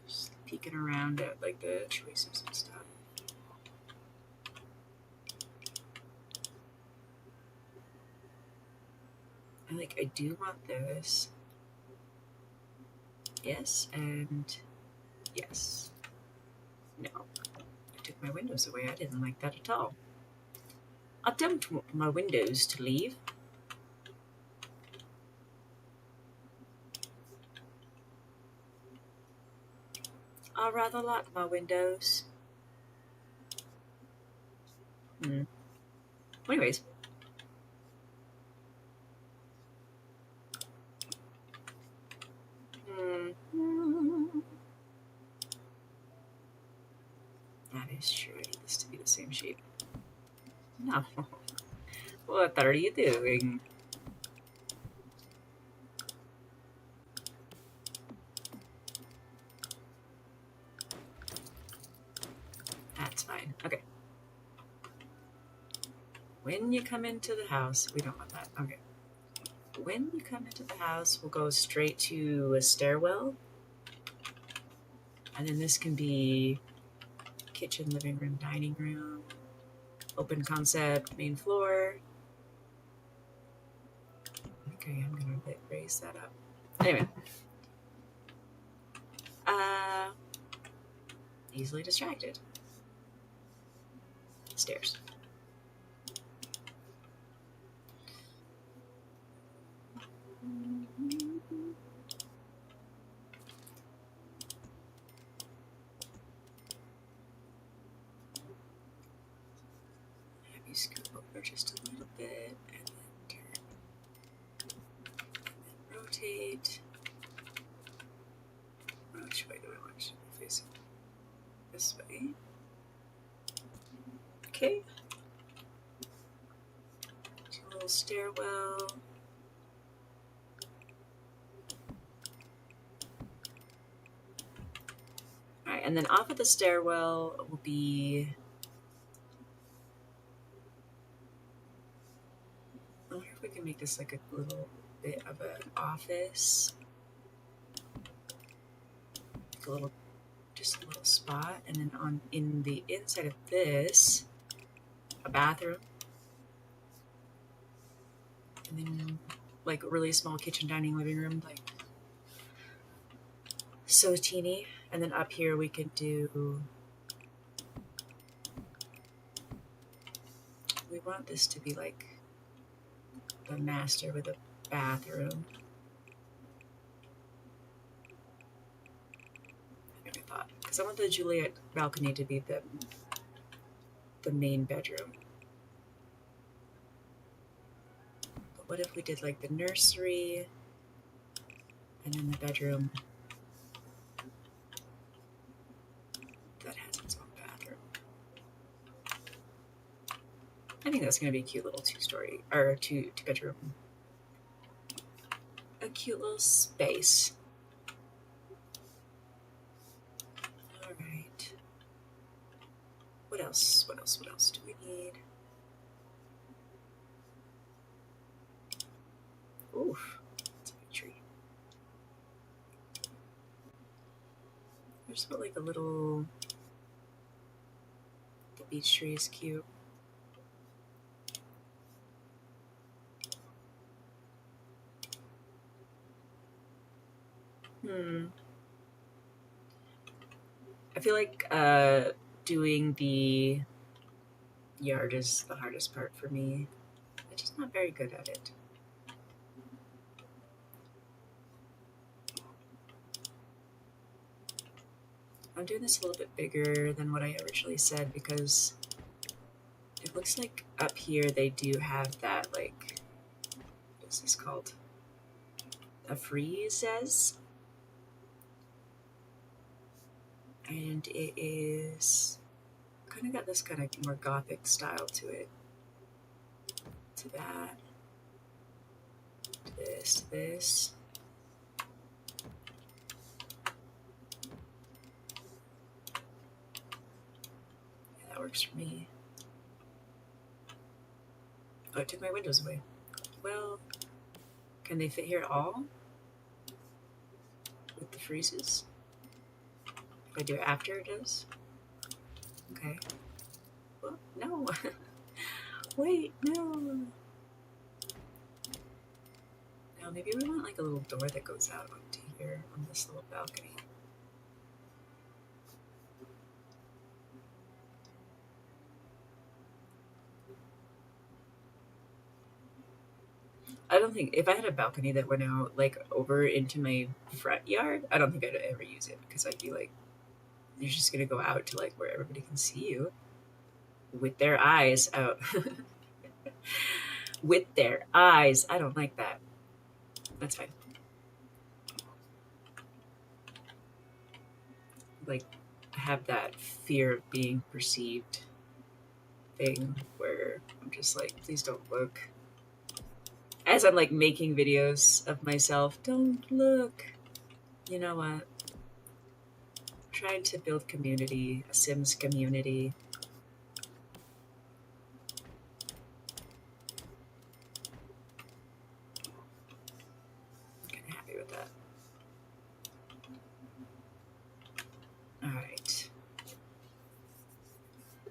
just peeking around at like the choices and stuff. And like I do want this. Yes, and yes. No. I took my windows away. I didn't like that at all. I don't want my windows to leave. I rather like my windows. Anyways. That is true. I need this to be the same shape. No. What are you doing? That's fine. Okay. When you come into the house, we don't want that. Okay. When you come into the house, we'll go straight to a stairwell. And then this can be kitchen, living room, dining room, open concept, main floor. Okay, I'm gonna raise that up. Anyway. Easily distracted. Stairs. Have you scoot over just a little bit and then turn. And then rotate. Which way do I want to be facing? This way. Okay. To a little stairwell. Alright, and then off of the stairwell will be... I wonder if we can make this like a little bit of an office. Like a little, just a little spot. And then on in the inside of this, a bathroom. And then like a really small kitchen, dining, living room, like so teeny. And then up here we could do, we want this to be like the master with a bathroom. I never thought, because I want the Juliet balcony to be the main bedroom. But what if we did like the nursery and then the bedroom that has its own bathroom? I think that's going to be a cute little two-story, or two-bedroom. A cute little space. Alright. What else? What else? What else do we need? Oof. That's a big tree. just put like a little. The beech tree is cute. I feel like doing the yard is the hardest part for me. I'm just not very good at it. I'm doing this a little bit bigger than what I originally said because it looks like up here they do have that, like, what's this called? A frieze. And it is kind of got this kind of more gothic style to it. To that. To this, to this. Yeah, that works for me. Oh, it took my windows away. Well, can they fit here at all? With the freezes? If I do it after it does? Okay. Well, no. Wait, no. Now maybe we want like a little door that goes out onto here on this little balcony. I don't think if I had a balcony that went out like over into my front yard, I don't think I'd ever use it because I'd be like, you're just gonna go out to like where everybody can see you with their eyes out. With their eyes. I don't like that. That's fine. Like, have that fear of being perceived thing where I'm just like, please don't look. As I'm like making videos of myself, don't look. You know what? I'm trying to build community, a Sims community. I'm kind of happy with that. Alright.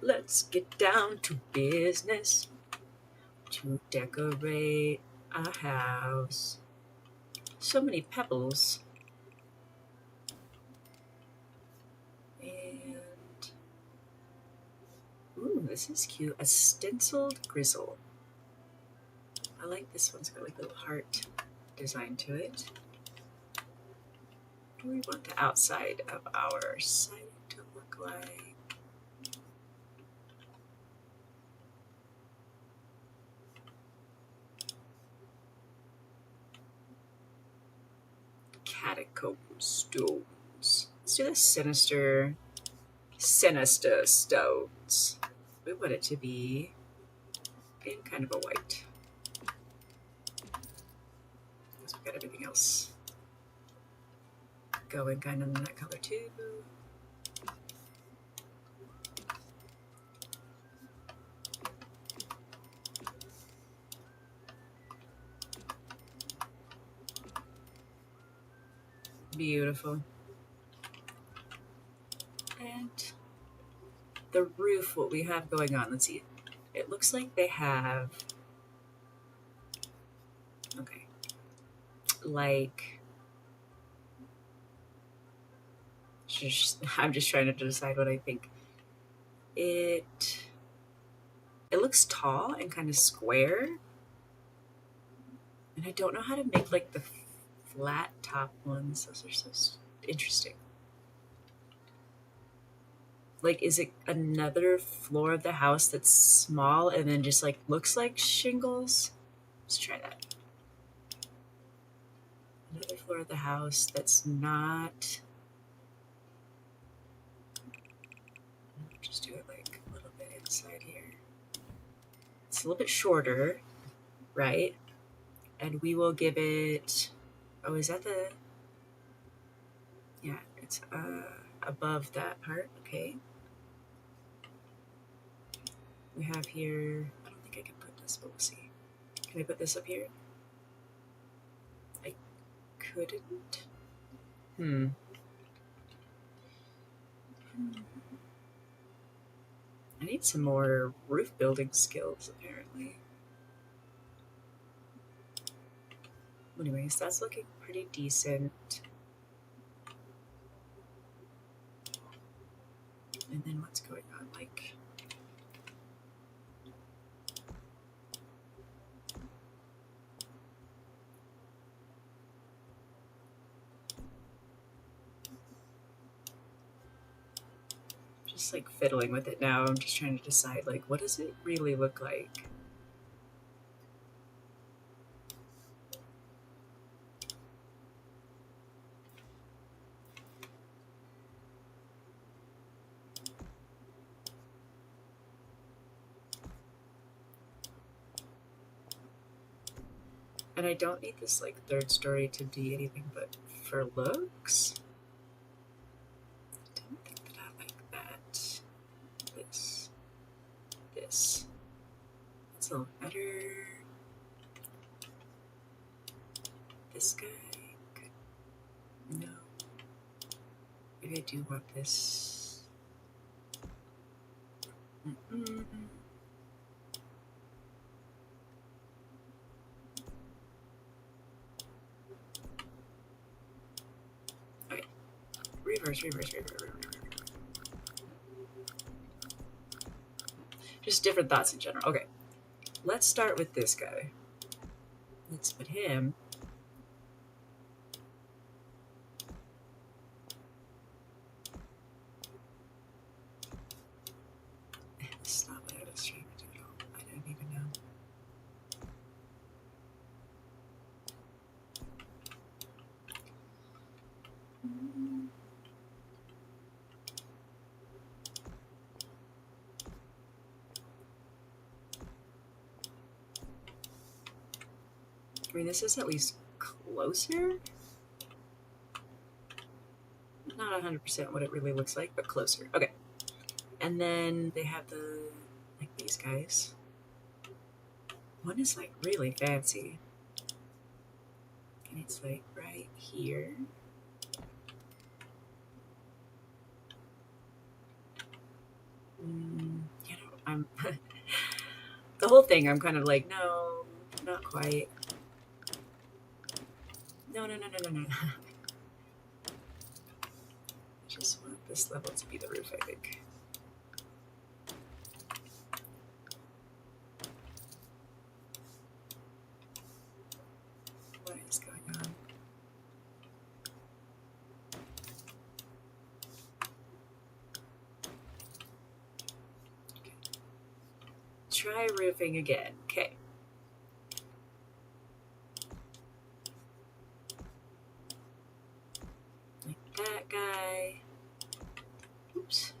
Let's get down to business to decorate a house. So many pebbles. And ooh, this is cute. A stenciled grizzle. I like this one's got like a little heart design to it. What do we want the outside of our site to look like? Catacomb stones. Let's do the sinister stones. We want it to be in kind of a white. Because we've got everything else going kind of in that color too. Beautiful. And the roof, what we have going on, let's see. It looks like they have, okay, like, I'm just trying to decide what I think. It looks tall and kind of square. And I don't know how to make like the flat top ones. Those are so interesting. Like, is it another floor of the house that's small and then just like looks like shingles? Let's try that. Another floor of the house that's not. Just do it like a little bit inside here. It's a little bit shorter, right? And we will give it. Oh, is that the. Yeah, it's above that part. Okay. We have here. I don't think I can put this, but we'll see. Can I put this up here? I couldn't. I need some more roof building skills, apparently. Anyways, that's looking pretty decent. And then what's going on? Like, just like fiddling with it now. I'm just trying to decide, like, what does it really look like? And I don't need this like third story to be anything but for looks. I don't think that I like that. This. That's a little better. This guy. Good. No. Maybe I do want this. Mm-mm. Okay. Reverse. Just different thoughts in general. Okay. Let's start with this guy. Let's put him. This is not what I was trying to do at all. I don't even know. I mean, this is at least closer. Not 100% what it really looks like, but closer. Okay. And then they have like these guys. One is like really fancy. And it's like right here. You know, I'm the whole thing. I'm kind of like, no, not quite. No. I just want this level to be the roof, I think. What is going on? Okay. Try roofing again. Okay. Like that guy. Oops.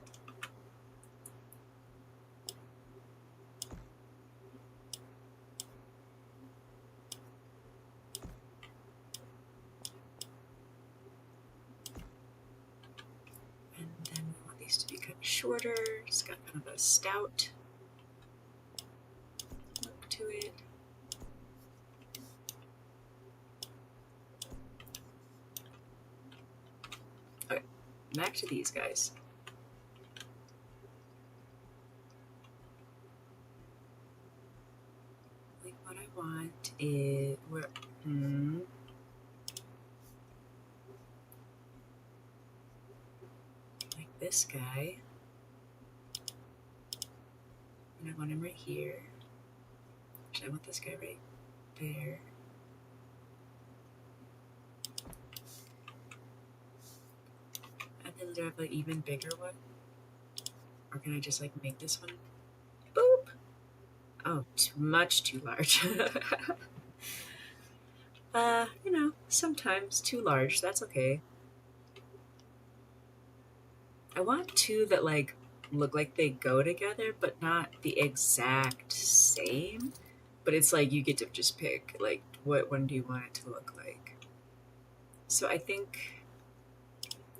And then we want these to be kind of shorter. It's got kind of a stout look to it. Okay, back to these guys. Like what I want is like this guy. And I want him right here. Actually, I want this guy right there. And then do I have an even bigger one? Or can I just like make this one? Boop! Oh, much too large. You know, sometimes too large. That's okay. I want two that like look like they go together, but not the exact same. But it's like you get to just pick like what one do you want it to look like. So I think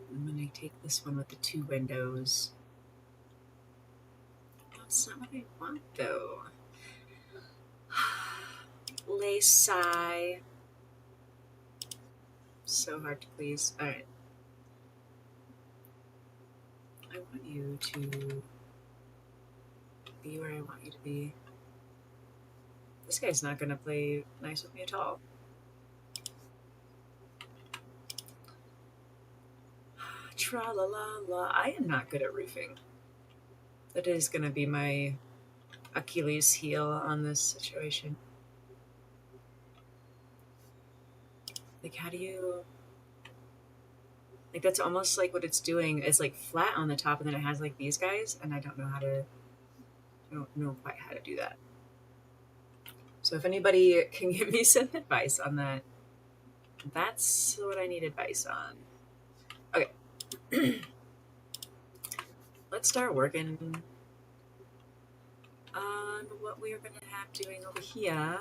I'm gonna take this one with the two windows. That's not what I want though. Lace sigh. So hard to please. Alright. I want you to be where I want you to be. This guy's not going to play nice with me at all. Tra-la-la-la. I am not good at roofing. That is going to be my Achilles heel on this situation. Like, how do you... Like, that's almost like what it's doing is, like, flat on the top, and then it has, like, these guys, and I don't know how to... I don't know quite how to do that. So if anybody can give me some advice on that, that's what I need advice on. Okay. Let's start working on what we are going to have doing over here.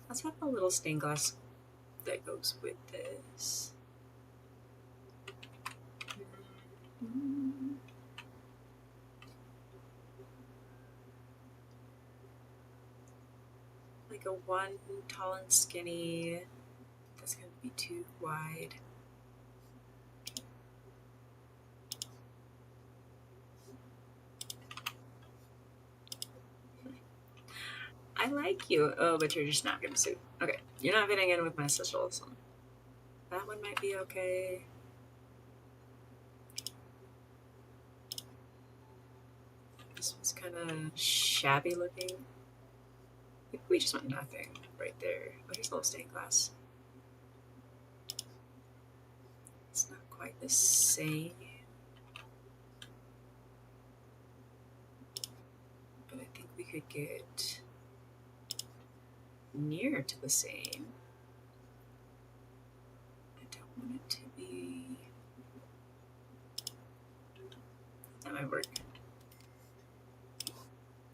Let's have a little stained glass that goes with this. Like a one tall and skinny. That's going to be too wide. I like you. Oh, but you're just not going to suit. Okay, you're not fitting in with my sigils. That one might be okay. This one's kind of shabby looking. Maybe we just want nothing right there. Oh, here's a little stained glass. It's not quite the same. But I think we could get near to the same. I don't want it to be... That might work.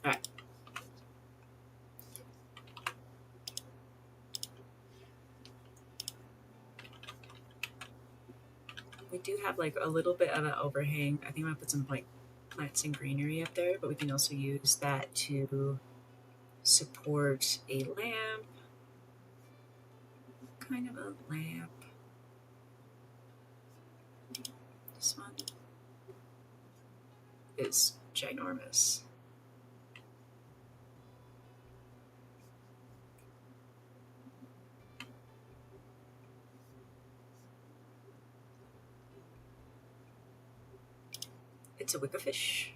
Alright. We do have like a little bit of an overhang. I think I'm gonna put some like plants and greenery up there, but we can also use that to support a lamp. Kind of a lamp. This one is ginormous. It's a wiccafish.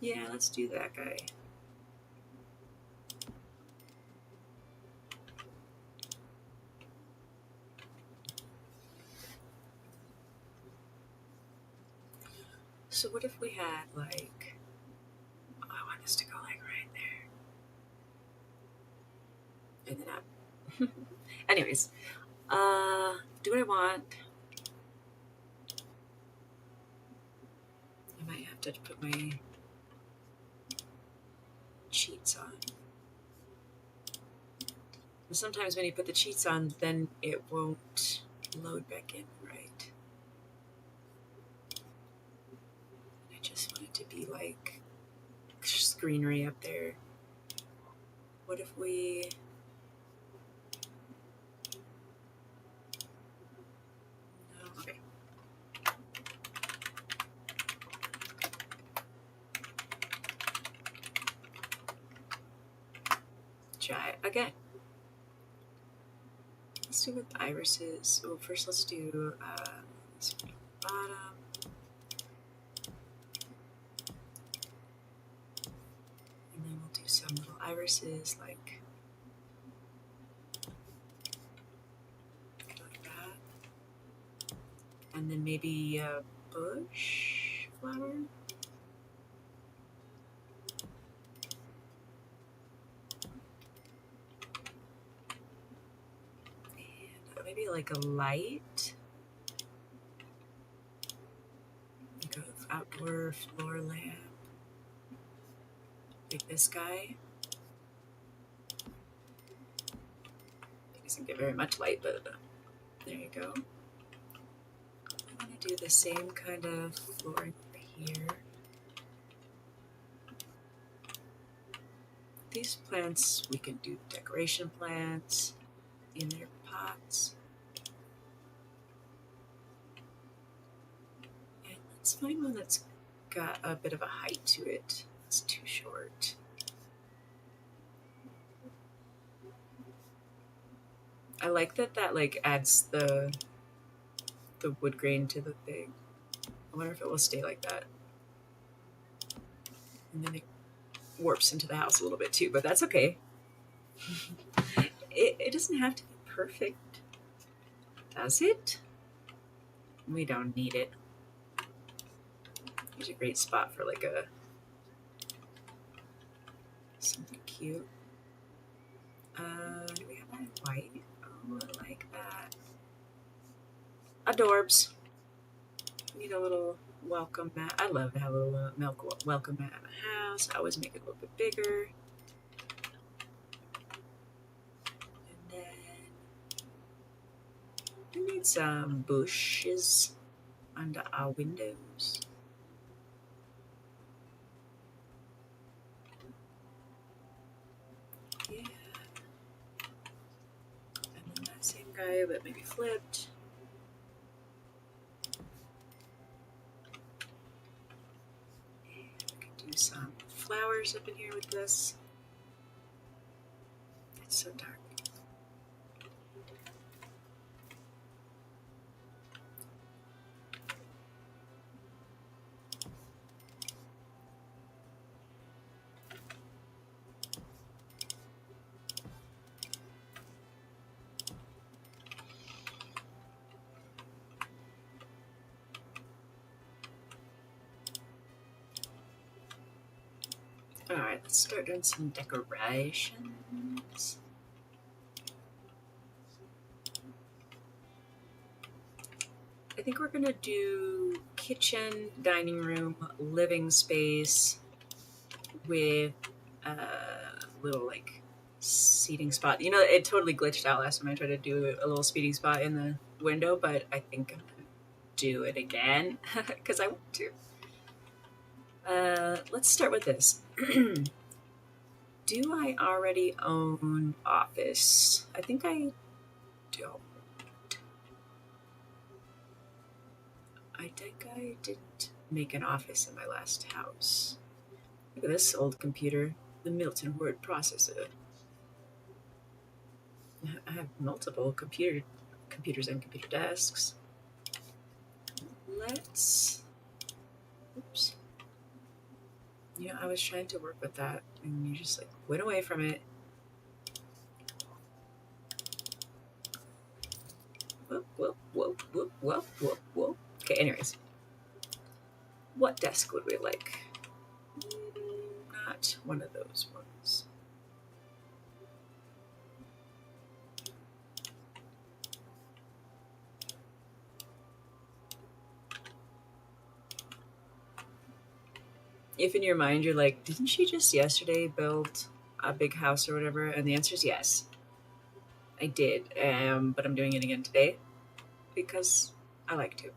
Yeah, let's do that guy. So what if we had like, oh, I want this to go like right there. And then up. Anyways, do what I want. I might have to put my cheats on. And sometimes when you put the cheats on, then it won't load back in right. I just want it to be like greenery up there. What if we... No, okay. Try it again. Let's do with irises. Well, first let's do this one at the bottom. And then we'll do some little irises like that. And then maybe a bush flower. Maybe like a light, like an outdoor floor lamp, like this guy. It doesn't get very much light, but there you go. I'm going to do the same kind of flooring over here. These plants, we can do decoration plants in their pots. Let's find one that's got a bit of a height to it. It's too short. I like that like adds the wood grain to the thing. I wonder if it will stay like that. And then it warps into the house a little bit too, but that's okay. It doesn't have to be perfect, does it? We don't need it. Here's a great spot for like something cute. Do we have that in white? Oh, I like that. Adorbs. Need a little welcome mat. I love to have a little welcome mat in the house. I always make it a little bit bigger. And then we need some bushes under our windows. Yeah. And then that same guy, but maybe flipped. Some flowers up in here with this. It's so dark. Alright, let's start doing some decorations. I think we're gonna do kitchen, dining room, living space with a little like seating spot. You know, it totally glitched out last time I tried to do a little seating spot in the window, but I think I'm gonna do it again because I want to. Let's start with this. Do I already own Office? I think I don't. I think I didn't make an Office in my last house. Look at this old computer, the Milton word processor. I have multiple computers and computer desks. Let's... Oops. You know, I was trying to work with that, and you just like went away from it. Whoop, whoop, whoop, whoop, whoop, whoop, whoop. Okay, anyways. What desk would we like? Not one of those ones. If in your mind you're like, didn't she just yesterday build a big house or whatever? And the answer is yes. I did, but I'm doing it again today because I like to.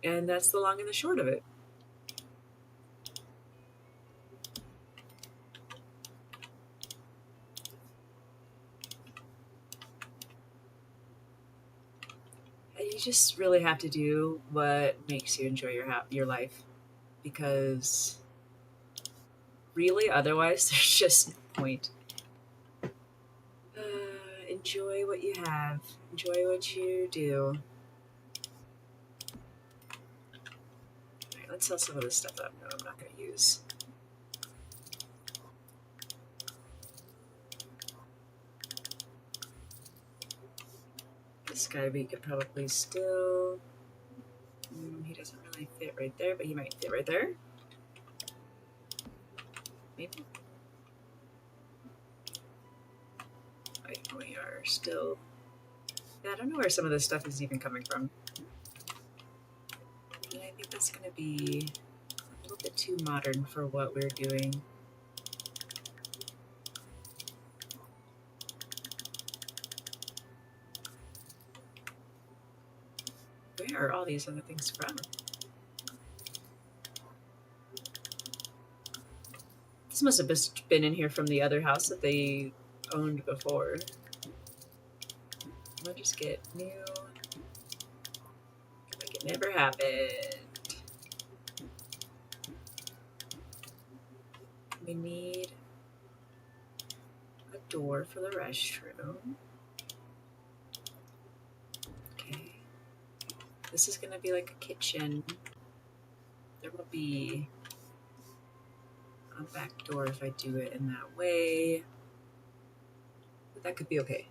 And that's the long and the short of it. You just really have to do what makes you enjoy your life, because really, otherwise, there's just no point. Enjoy what you have. Enjoy what you do. Alright, let's sell some of this stuff that I'm not going to use. This guy we could probably still... he doesn't really fit right there, but he might fit right there. Maybe. We are still... Yeah, I don't know where some of this stuff is even coming from. And I think that's going to be a little bit too modern for what we're doing. Where are all these other things from? This must have just been in here from the other house that they owned before. I'll just get new. Never happened. We need a door for the restroom. Okay. This is gonna be like a kitchen. There will be a back door if I do it in that way. But that could be okay.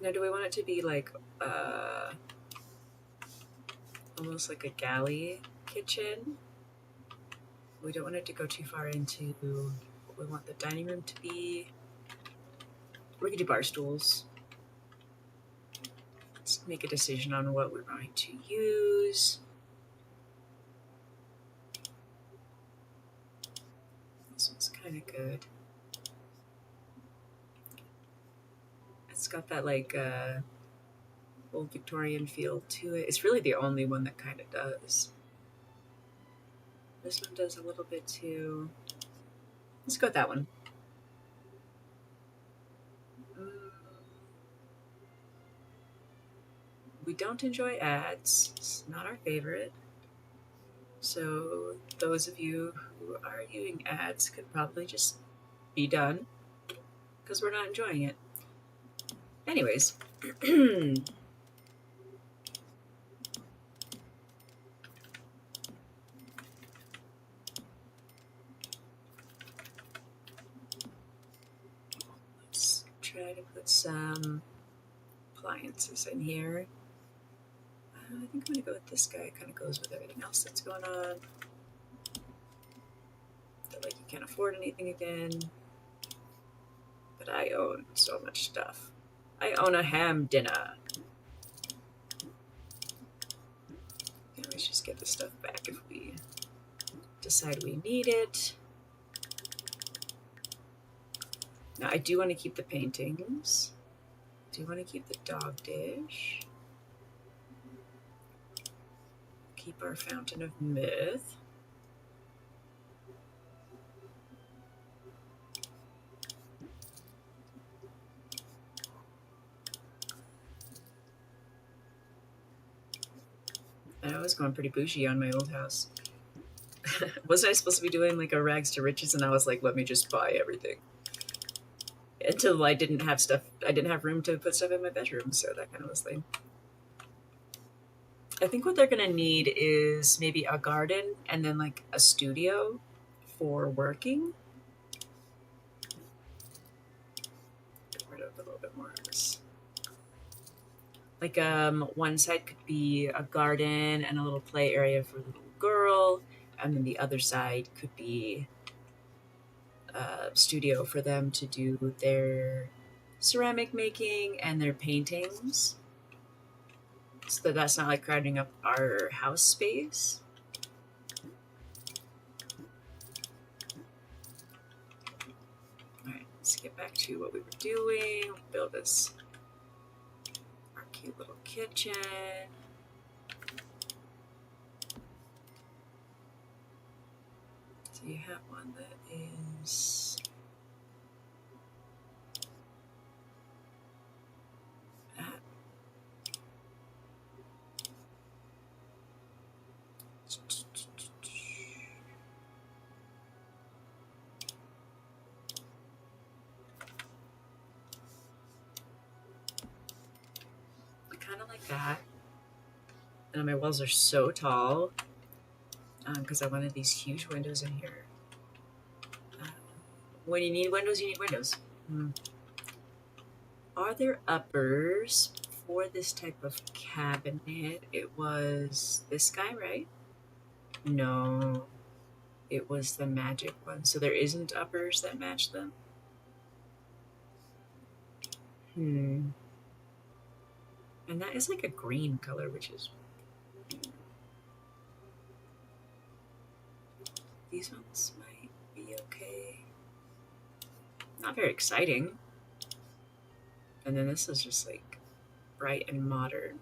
Now, do we want it to be like almost like a galley kitchen? We don't want it to go too far into what we want the dining room to be. We could do bar stools. Let's make a decision on what we're going to use. This one's kind of good. It's got that like old Victorian feel to it. It's really the only one that kind of does. This one does a little bit too. Let's go with that one. We don't enjoy ads. It's not our favorite. So those of you who are viewing ads could probably just be done because we're not enjoying it. Anyways. Let's try to put some appliances in here. I think I'm going to go with this guy. It kind of goes with everything else that's going on. Feel like you can't afford anything again. But I own so much stuff. I own a ham dinner. Can we just get this stuff back if we decide we need it? Now, I do want to keep the paintings. I do want to keep the dog dish. Keep our fountain of myth. I was going pretty bougie on my old house. Wasn't I supposed to be doing like a rags to riches? And I was like, let me just buy everything. Until I didn't have stuff, I didn't have room to put stuff in my bedroom, so that kind of was lame. I think what they're gonna need is maybe a garden and then like a studio for working. Get rid of a little bit more of this. Like one side could be a garden and a little play area for the little girl, and then the other side could be a studio for them to do their ceramic making and their paintings. So that that's not like crowding up our house space. Alright, let's get back to what we were doing. Build this our cute little kitchen. So you have one that is at kind of like that. And my walls are so tall because I wanted these huge windows in here. When you need windows, you need windows. Are there uppers for this type of cabinet? It was this guy, right? No, it was the magic one. So there isn't uppers that match them? And that is like a green color, which is... These ones might be okay. Not very exciting. And then this is just like bright and modern.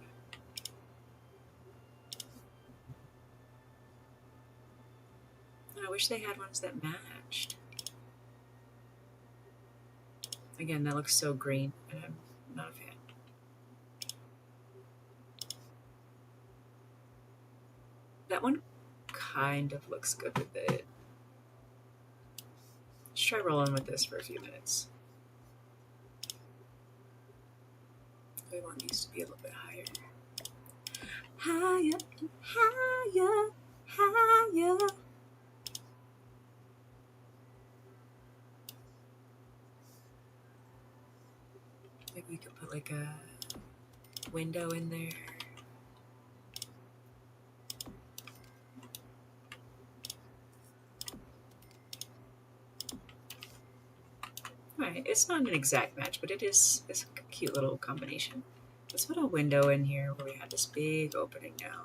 I wish they had ones that matched. Again, that looks so green, and I'm not a fan. That one kind of looks good with it. Let's try rolling with this for a few minutes. We want these to be a little bit higher. Higher, higher, higher. Maybe we could put like a window in there. Alright, it's not an exact match, but it's a cute little combination. Let's put a window in here where we have this big opening now.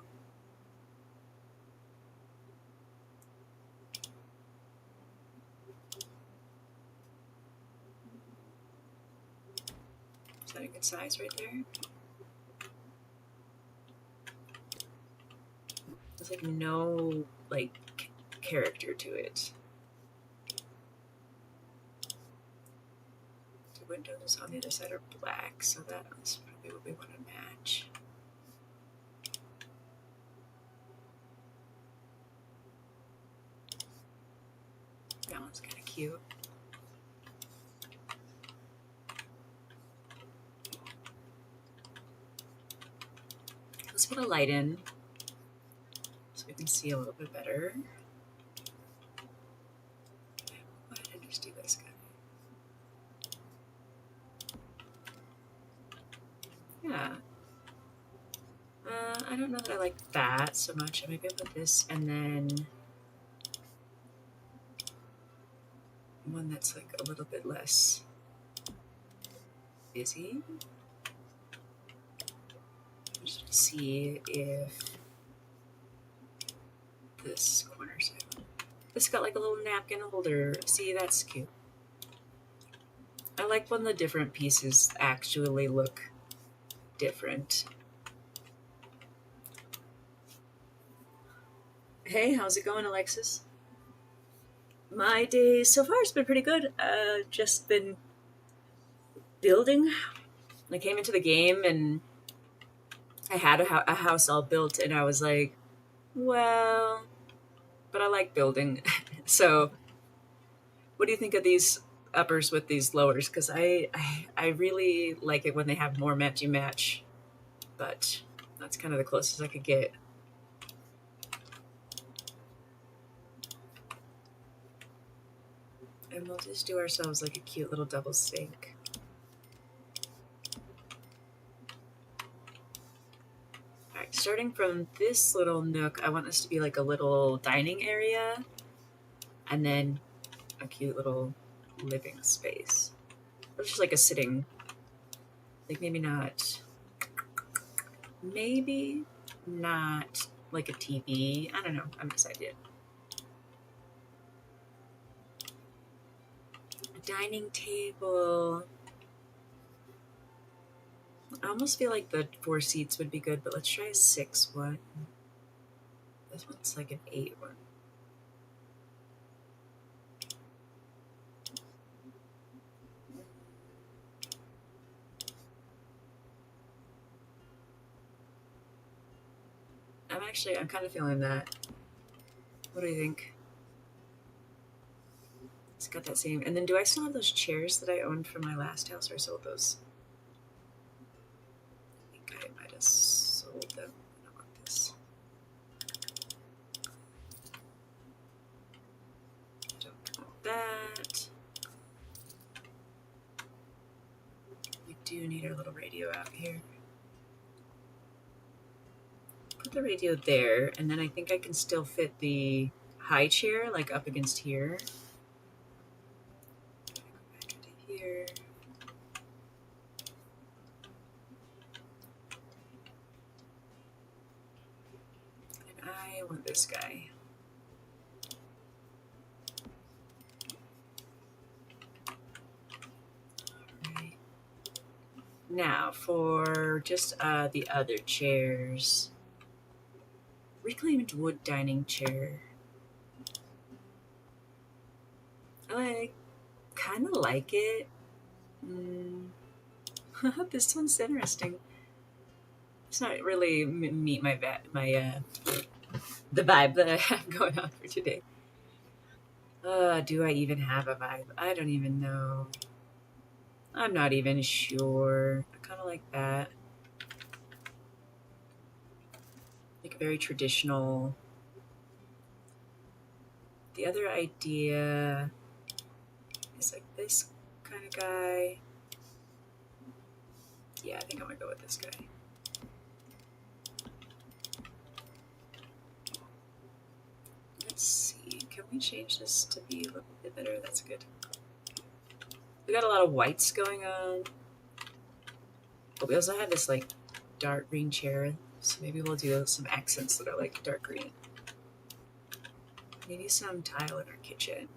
Is that a good size right there? There's like no like character to it. The windows on the other side are black, so that's probably what we want to match. That one's kind of cute. Let's put a light in so we can see a little bit better. Why did I just do this guy? Yeah. I don't know that I like that so much. Maybe I'll put this and then one that's like a little bit less busy. Just to see if this corner side. This got like a little napkin holder. See, that's cute. I like when the different pieces actually look different. Hey, how's it going, Alexis? My day so far has been pretty good. Just been building. I came into the game and I had a house all built, and I was like, well, but I like building. So, what do you think of these uppers with these lowers? Because I really like it when they have more matchy match, but that's kind of the closest I could get. And we'll just do ourselves like a cute little double sink. Alright, starting from this little nook, I want this to be like a little dining area, and then a cute little living space. Or just like a sitting, like maybe not like a TV. I don't know, I'm excited. A dining table. I almost feel like the 4 seats would be good, but let's try a 6 one. This one's like an 8 one. I'm kind of feeling that. What do you think? It's got that same. And then do I still have those chairs that I owned from my last house, or I sold those? I think I might have sold them. I don't want this. Don't want that. We do need our little radio out here. Put the radio there, and then I think I can still fit the high chair like up against here. Go back into here. And I want this guy. Alright. Now for just the other chairs. Reclaimed wood dining chair. I kind of like it. Mm. This one's interesting. It's not really meet the vibe that I have going on for today. Do I even have a vibe? I don't even know. I'm not even sure. I kind of like that. Like very traditional. The other idea is like this kind of guy. Yeah, I think I'm gonna go with this guy. Let's see. Can we change this to be a little bit better? That's good. We got a lot of whites going on. But we also have this like dark green chair. So maybe we'll do some accents that are like dark green. Maybe some tile in our kitchen.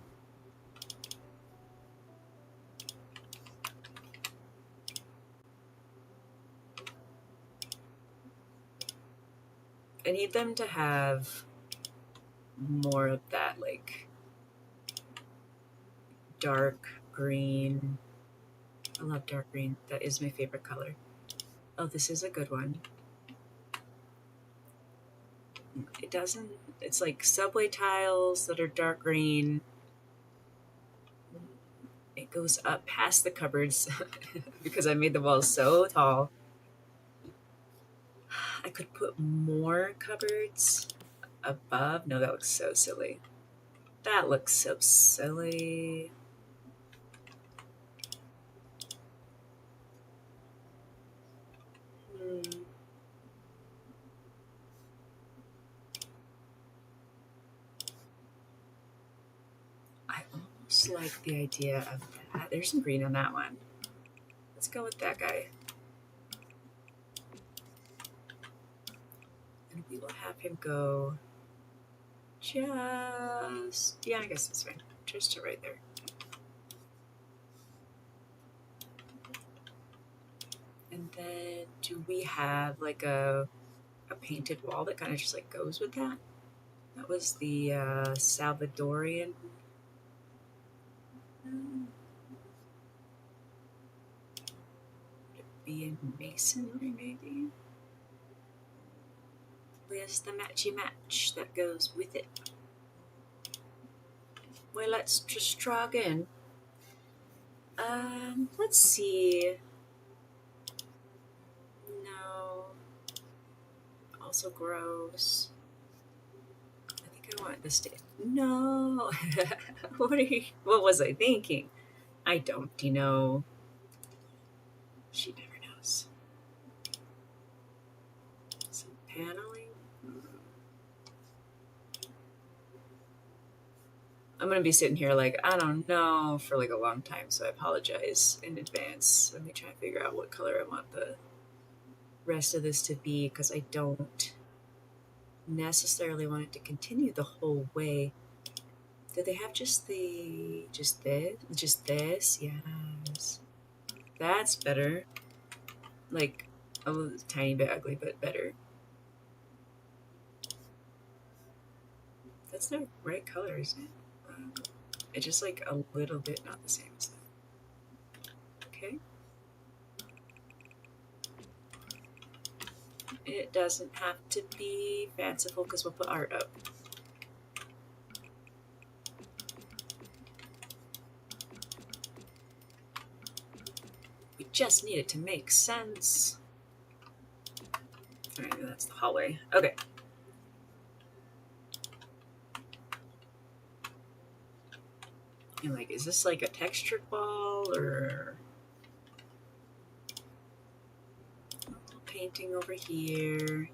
I need them to have more of that like dark green. I love dark green. That is my favorite color. Oh, this is a good one. It doesn't, it's like subway tiles that are dark green. It goes up past the cupboards because I made the walls so tall. I could put more cupboards above. No, that looks so silly. That looks so silly. Hmm. I almost like the idea of that. There's some green on that one. Let's go with that guy. And we will have him go just, yeah, I guess this way. Just to right there. And then do we have like a painted wall that kind of just like goes with that? That was the Salvadorian. Would it be in masonry maybe? Where's the matchy match that goes with it? Well, let's just try again. Let's see. No. Also gross. I think I want this to. No. What was I thinking? I don't, you know. She never knows. Some paneling. I'm gonna be sitting here like, I don't know, for like a long time, so I apologize in advance. Let me try and figure out what color I want the rest of this to be, because I don't necessarily want it to continue the whole way. Did they have just this? Just this? Yes. That's better. Like, a little tiny bit ugly, but better. That's the right color, isn't it? It's just like a little bit not the same as that. Okay. It doesn't have to be fanciful because we'll put art up. We just need it to make sense. Alright, that's the hallway. Okay. And like, is this like a textured wall or painting over here?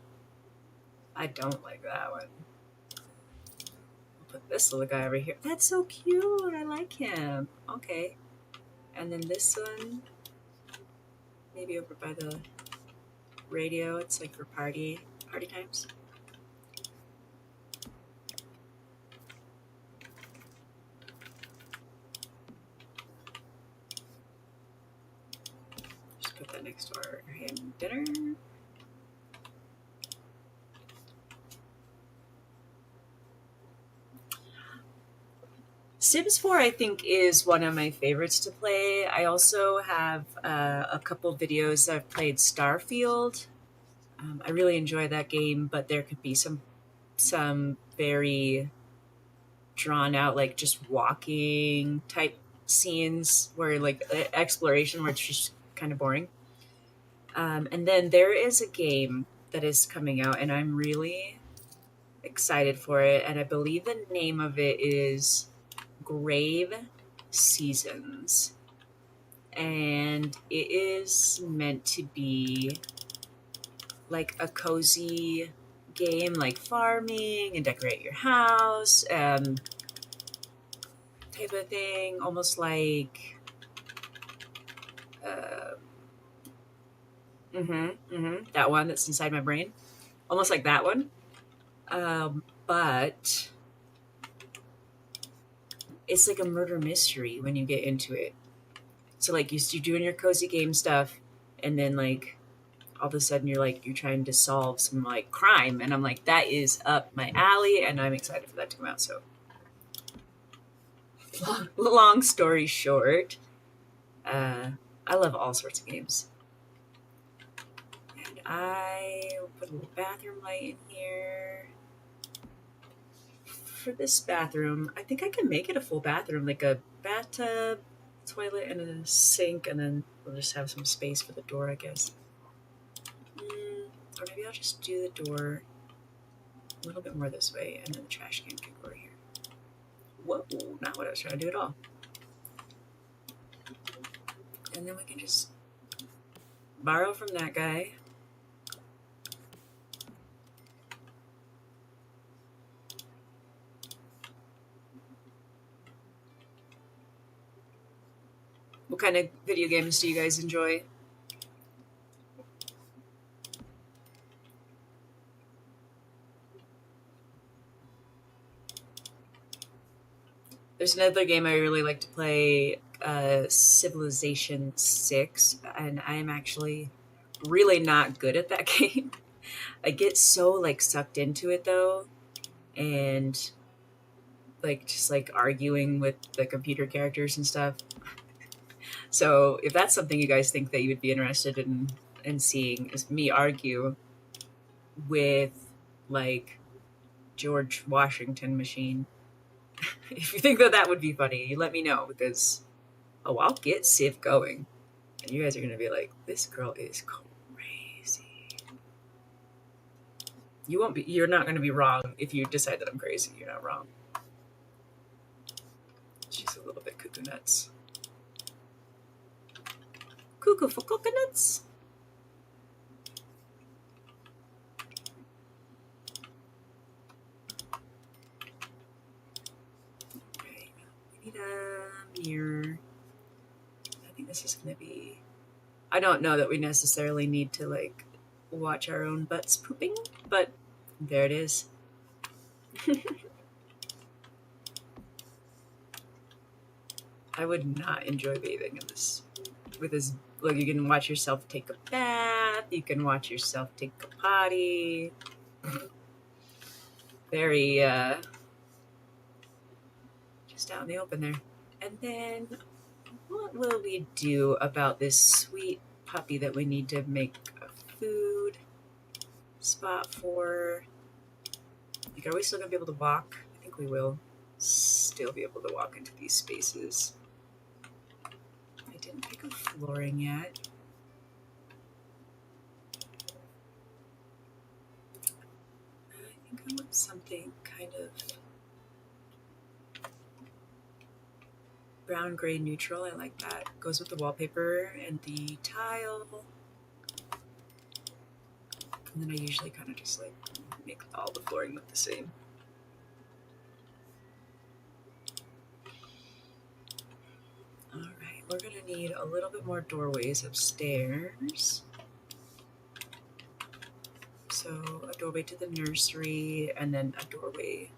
I don't like that one. I'll put this little guy over here. That's so cute. I like him. Okay. And then this one, maybe over by the radio. It's like for party times. Just put that next to our ham dinner. Sims 4, I think, is one of my favorites to play. I also have a couple videos that I've played Starfield. I really enjoy that game, but there could be some very drawn out, like just walking type scenes where like exploration where it's just kind of boring. And then there is a game that is coming out, and I'm really excited for it. And I believe the name of it is Grave Seasons. And it is meant to be like a cozy game, like farming and decorate your house, type of thing, almost like uh, that one that's inside my brain, almost like that one. But it's like a murder mystery when you get into it. So like you're doing your cozy game stuff, and then like all of a sudden you're trying to solve some like crime, and I'm like, that is up my alley, and I'm excited for that to come out. So long story short, I love all sorts of games. And I will put a little bathroom light in here. For this bathroom, I think I can make it a full bathroom, like a bathtub, toilet, and a sink, and then we'll just have some space for the door, I guess. Or maybe I'll just do the door a little bit more this way, and then the trash can can go over here. Whoa, not what I was trying to do at all. And then we can just borrow from that guy. What kind of video games do you guys enjoy? There's another game I really like to play, Civilization 6, and I am actually really not good at that game. I get so like sucked into it though, and like just like arguing with the computer characters and stuff. So if that's something you guys think that you would be interested in seeing, is me argue with like George Washington machine. If you think that that would be funny, you let me know, because I'll get Civ going, and you guys are gonna be like, this girl is crazy. You're not gonna be wrong if you decide that I'm crazy. You're not wrong. She's a little bit cuckoo nuts. Cuckoo for coconuts. Okay, we need a mirror. I think this is gonna be. I don't know that we necessarily need to like watch our own butts pooping, but there it is. I would not enjoy bathing in this. With this, look, you can watch yourself take a bath. You can watch yourself take a potty. Very, just out in the open there. And then, what will we do about this sweet puppy that we need to make a food spot for? Like, are we still gonna be able to walk? I think we will still be able to walk into these spaces. I didn't pick up flooring yet. I think I want something kind of brown, gray, neutral. I like that. Goes with the wallpaper and the tile. And then I usually kind of just like make all the flooring look the same. Alright, we're gonna need a little bit more doorways upstairs. So a doorway to the nursery, and then a doorway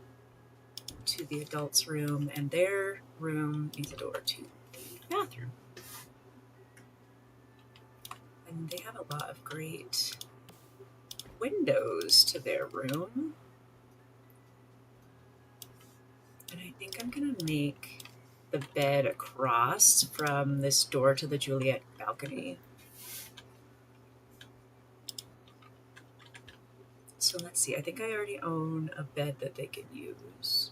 to the adults' room, and their room needs a door to the bathroom. And they have a lot of great windows to their room. And I think I'm gonna make the bed across from this door to the Juliet balcony. So let's see, I think I already own a bed that they can use.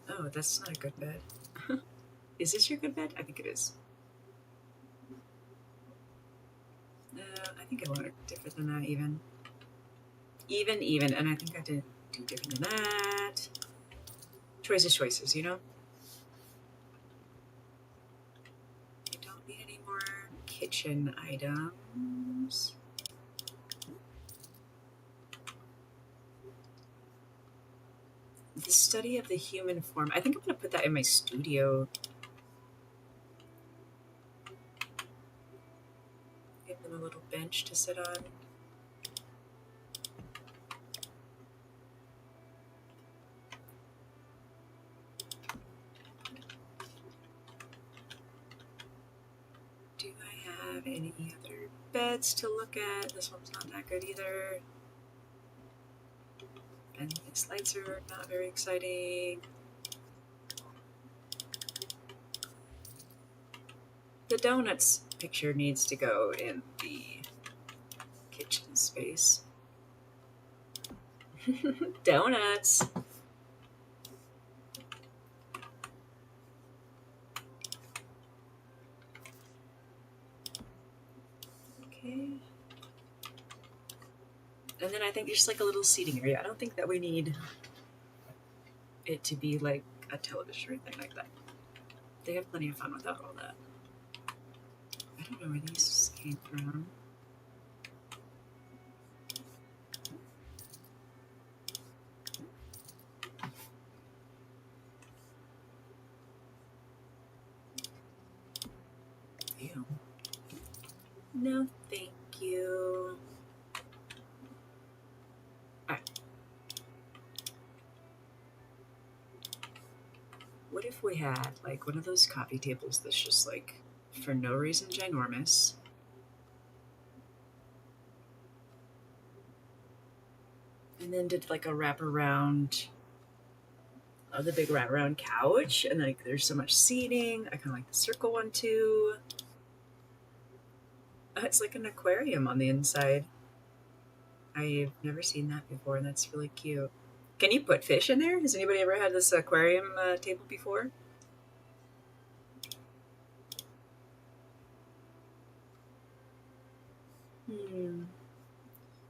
Oh, that's not a good bed. Is this your good bed? I think it is. I think I want it different than that, even. Even, and I think I did do different than that. Choices, you know? I don't need any more kitchen items. The study of the human form. I think I'm going to put that in my studio. Give them a little bench to sit on. Do I have any other beds to look at? This one's not that good either. And these lights are not very exciting. The donuts picture needs to go in the kitchen space. Donuts. Okay. And then I think just like a little seating area. I don't think that we need it to be like a television or anything like that. They have plenty of fun without all that. I don't know where these came from. Ew. No, thank you. Alright. What if we had like one of those coffee tables that's just like for no reason ginormous? And then did like a wraparound of the big wraparound couch, and like there's so much seating. I kind of like the circle one too. It's like an aquarium on the inside. I've never seen that before, and that's really cute. Can you put fish in there? Has anybody ever had this aquarium table before?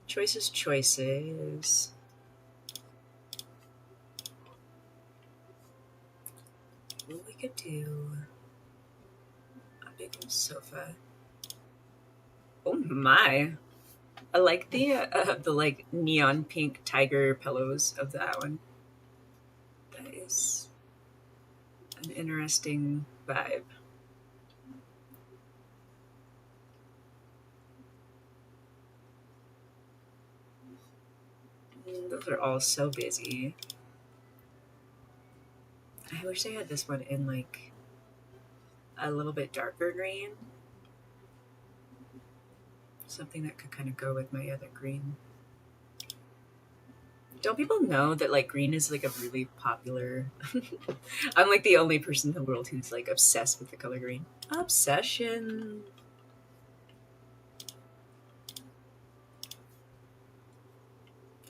Choices. Well, we could do a big old sofa. Oh my! I like the like neon pink tiger pillows of that one. That is an interesting vibe. Those are all so busy. I wish they had this one in like a little bit darker green. Something that could kind of go with my other green. Don't people know that like green is like a really popular I'm like the only person in the world who's like obsessed with the color green. Obsession.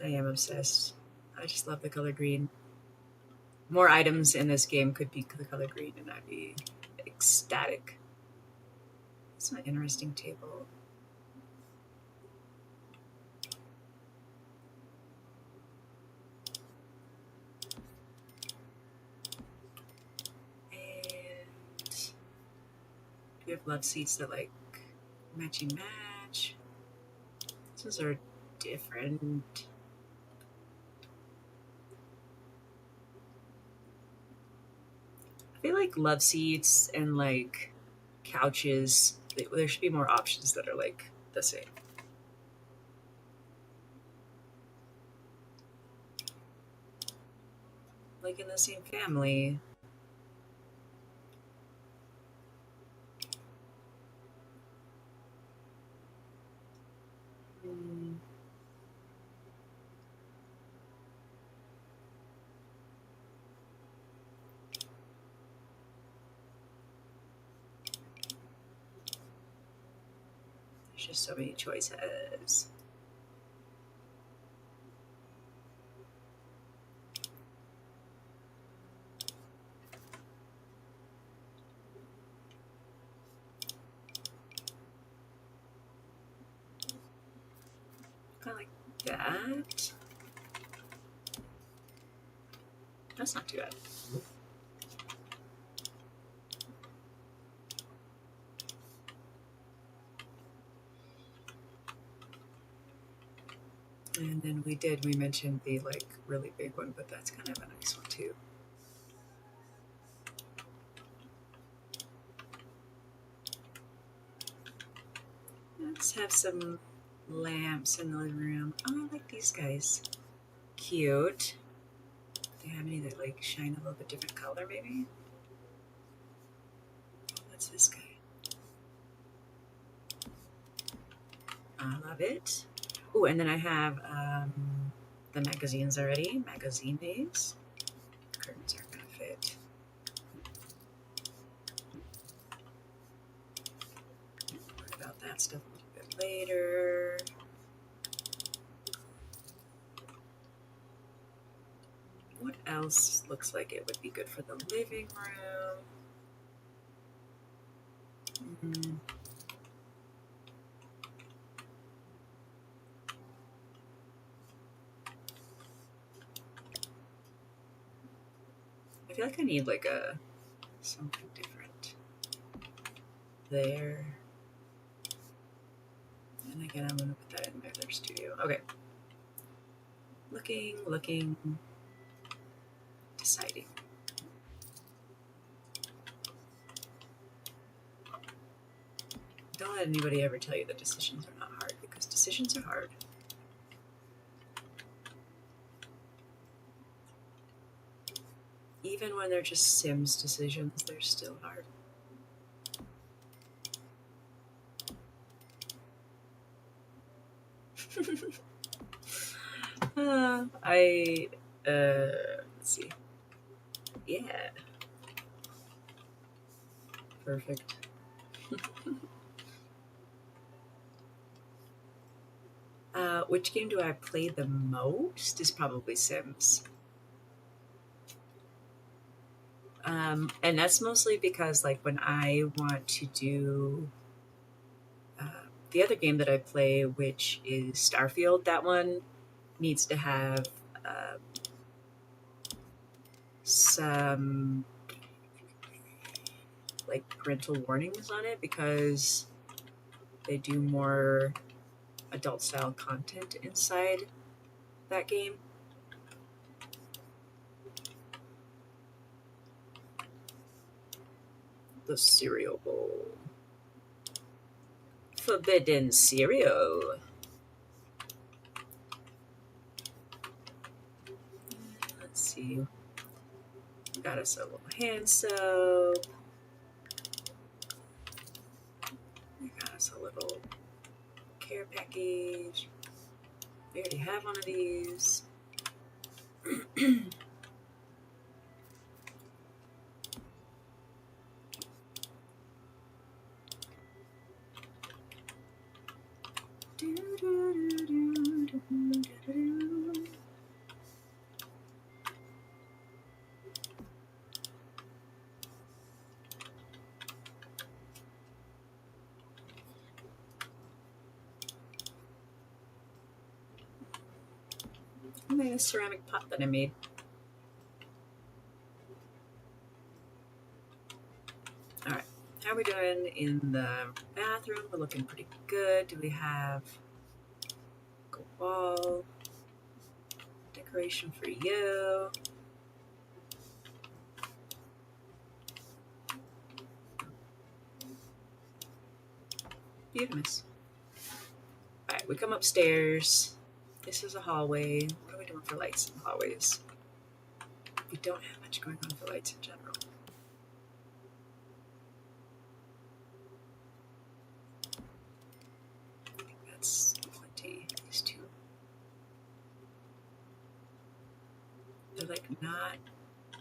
I am obsessed. I just love the color green. More items in this game could be the color green and I'd be ecstatic. It's an interesting table. We have love seats that like match. These are different. I feel like love seats and like couches, there should be more options that are like the same. Like in the same family. just so many choices. Kind of like that. That's not too bad. And then we mentioned the like really big one, but that's kind of a nice one too. Let's have some lamps in the living room. Oh, I like these guys. Cute. Do you have any that like shine a little bit different color maybe? What's this guy? I love it. Oh, and then I have the magazines already. Magazine days. Curtains aren't gonna fit. Worry about that stuff a little bit later. What else looks like it would be good for the living room? I feel like I need like a something different there. And again, I'm gonna put that in my other studio. Okay. Looking, deciding. Don't let anybody ever tell you that decisions are not hard, because decisions are hard. Even when they're just Sims decisions, they're still hard. Let's see. Yeah. Perfect. Which game do I play the most? Is probably Sims. And that's mostly because, like, when I want to do the other game that I play, which is Starfield, that one needs to have some like parental warnings on it because they do more adult style content inside that game. The cereal bowl. Forbidden cereal. Let's see. Got us a little hand soap. We got us a little care package. We already have one of these. I made a ceramic pot that I made. Alright, how are we doing in the bathroom? We're looking pretty good. Do we have a wall decoration for you? Beautiful. Alright, we come upstairs. This is a hallway. What are we doing for lights in the hallways? We don't have much going on for lights in general. I think that's plenty. These two. They're like not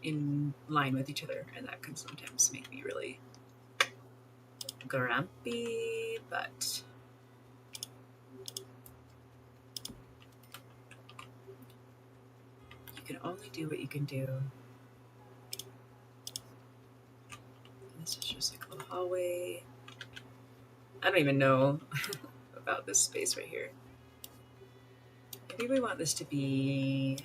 in line with each other, and that can sometimes make me really grumpy, but You can only do what you can do. This is just like a little hallway. I don't even know about this space right here. Maybe we want this to be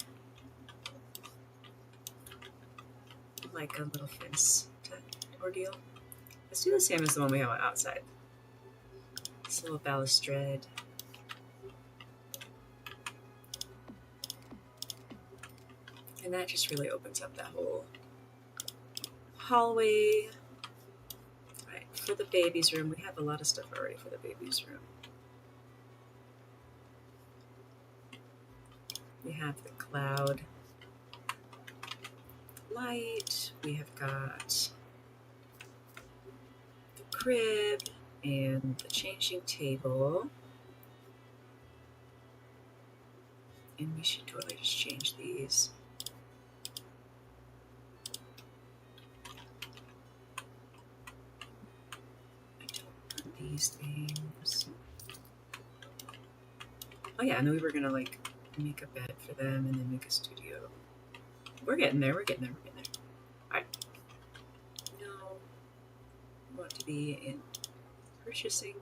like a little fence ordeal. Let's do the same as the one we have outside. This little balustrade. And that just really opens up that whole hallway. Right, for the baby's room, we have a lot of stuff already for the baby's room. We have the cloud light. We have got the crib and the changing table. And we should totally just change these. I don't want these things. Oh yeah, I know we were gonna like make a bed for them and then make a studio. We're getting there, we're getting there, we're getting there. Alright. No. I want to be in purchasing.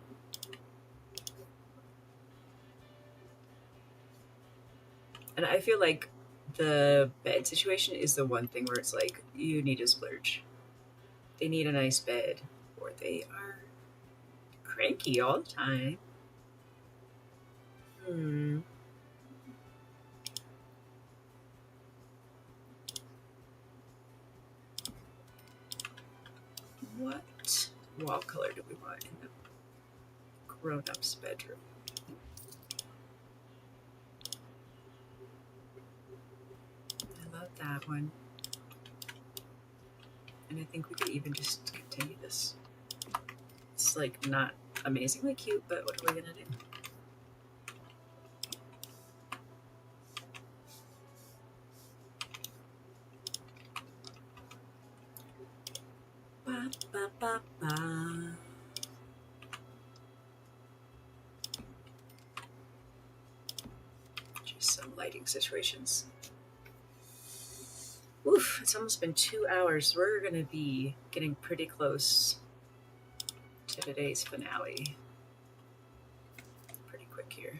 And I feel like the bed situation is the one thing where it's like, you need to splurge. They need a nice bed, or they are cranky all the time. What wall color do we want in the grown-up's bedroom? I love that one. And I think we could even just continue this. It's like not amazingly cute, but what are we gonna do? Ba, ba, ba, ba. Just some lighting situations. Oof, it's almost been 2 hours. We're gonna be getting pretty close to today's finale. Pretty quick here.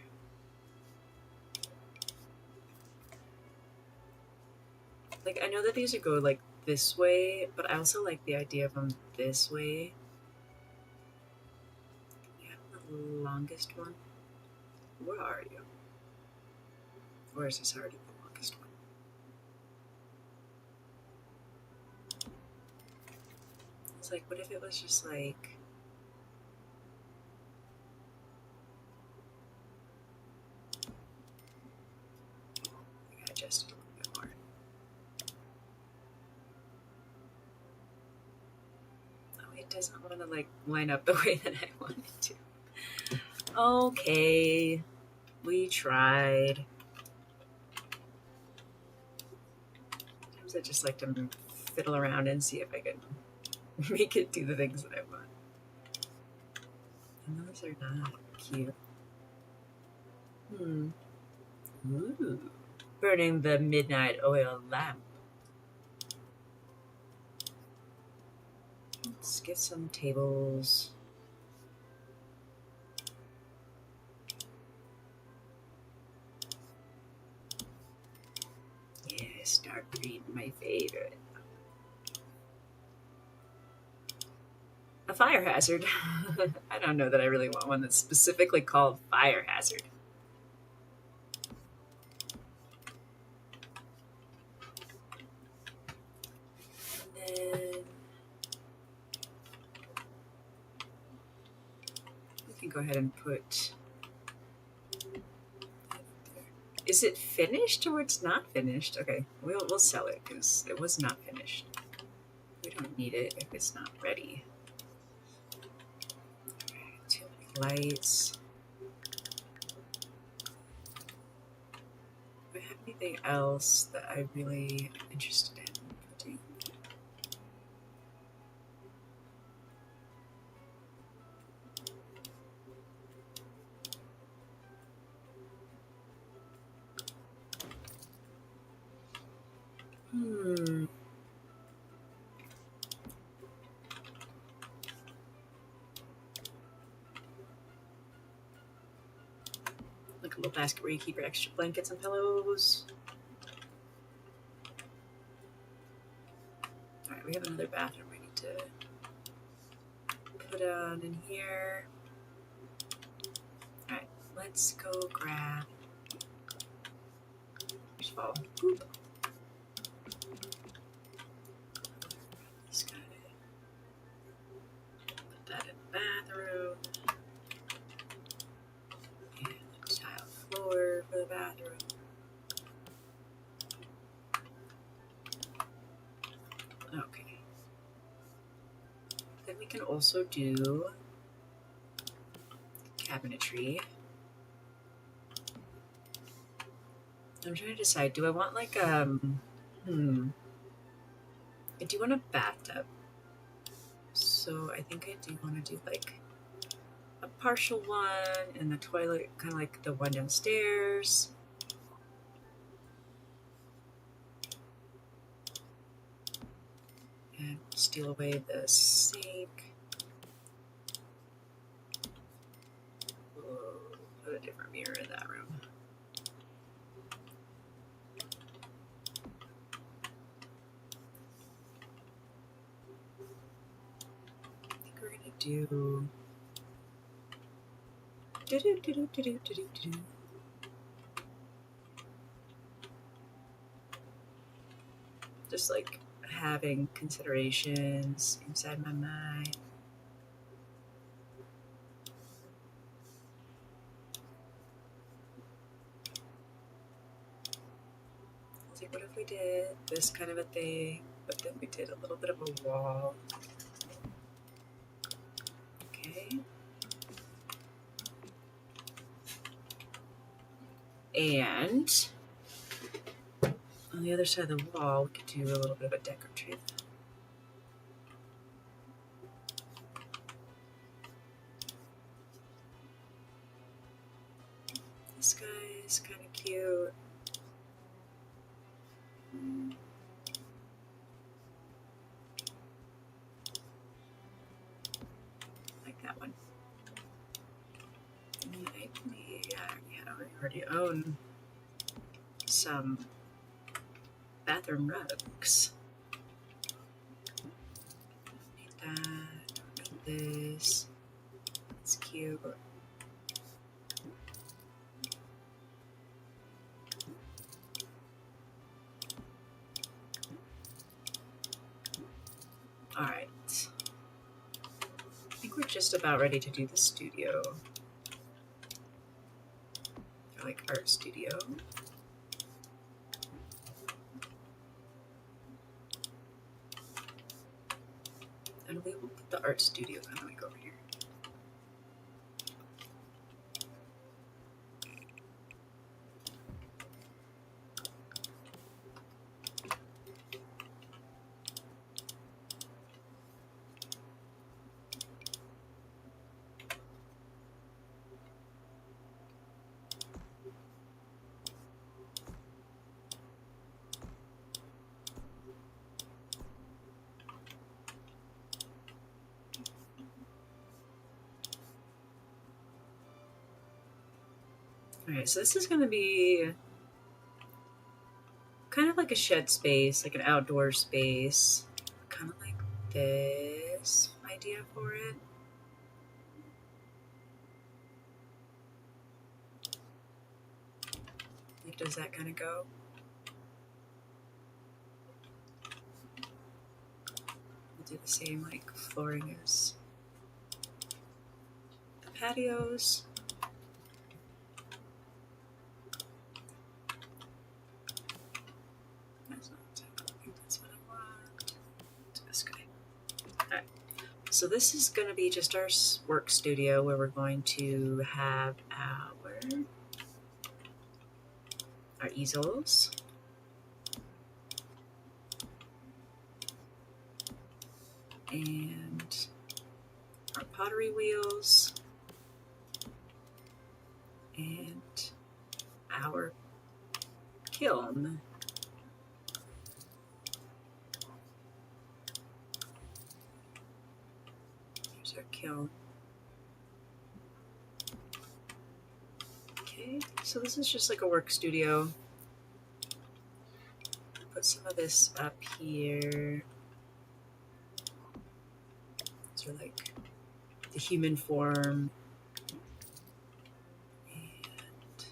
Like, I know that these would go like this way, but I also like the idea of them this way. You have the longest one. Where are you? Or is this already the longest one? It's like, what if it was just like... I gotta adjust it a little bit more. Oh, it doesn't want to like line up the way that I want it to. Okay, we tried. Sometimes I just like to fiddle around and see if I can make it do the things that I want. And those are not cute. Ooh. Burning the midnight oil lamp. Let's get some tables. Yes, dark green, my favorite. A fire hazard. I don't know that I really want one that's specifically called fire hazard. And then we can go ahead and put... Is it finished or it's not finished? Okay, we'll sell it because it was not finished. We don't need it if it's not ready. Too many lights. Do I have anything else that I really am interested in putting? little basket where you keep your extra blankets and pillows. All right, we have another bathroom we need to put on in here. All right, let's go grab. First of all, boop. This guy. Put that in the bathroom. And tile floor for the bathroom. Okay. Then we can also do cabinetry. I'm trying to decide, do I want like I do want a bathtub. So I think I do want to do like a partial one and the toilet kind of like the one downstairs. And steal away the sink. Put a different mirror in that room. I think we're gonna do just like having considerations inside my mind. It's like, what if we did this kind of a thing, but then we did a little bit of a wall? Okay. And on the other side of the wall, we could do a little bit of a decorative. This guy is kind of cute. Like that one. We already own some bathroom rugs. Need that, need this. It's cute. Alright. I think we're just about ready to do the studio. Or like art studio. And we will put the art studio kind of like over here. Alright, so this is going to be kind of like a shed space, like an outdoor space. Kind of like this idea for it. Like, does that kind of go? We'll do the same like flooring as the patios. So this is going to be just our work studio where we're going to have our easels. And our pottery wheels. And our kiln. Kiln. Okay. Okay, so this is just like a work studio. Put some of this up here. These are like the human form. And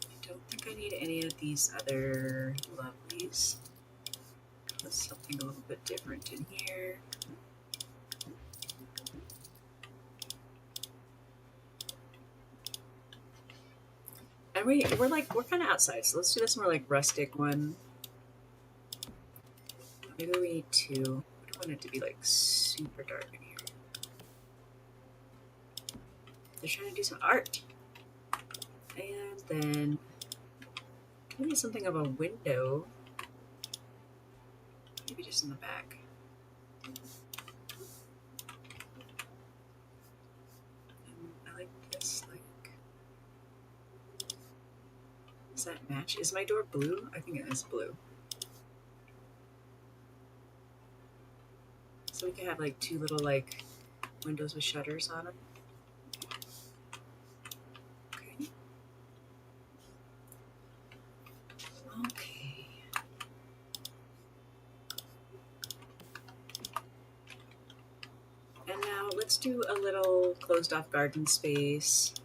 I don't think I need any of these other lovelies. Put something a little bit different in here. And we're kind of outside, so let's do this more like rustic one. Maybe we need two. I don't want it to be like super dark in here. They're trying to do some art. And then we need something of a window. Maybe just in the back. And I like this, like, does that match? Is my door blue? I think it is blue. So we can have like two little like windows with shutters on them. Okay. Okay. And now let's do a little closed off garden space.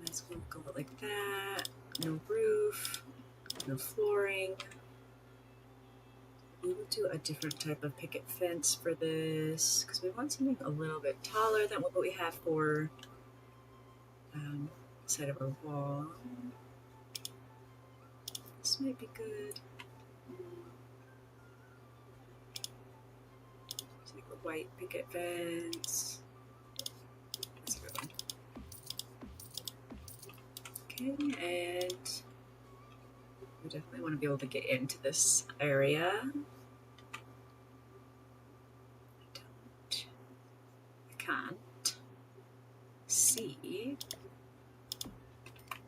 Let's go like that. No roof, no flooring. We will do a different type of picket fence for this because we want something a little bit taller than what we have for side of our wall. This might be good. It's like a white picket fence. That's a good one. Okay, and we definitely want to be able to get into this area. I can't see.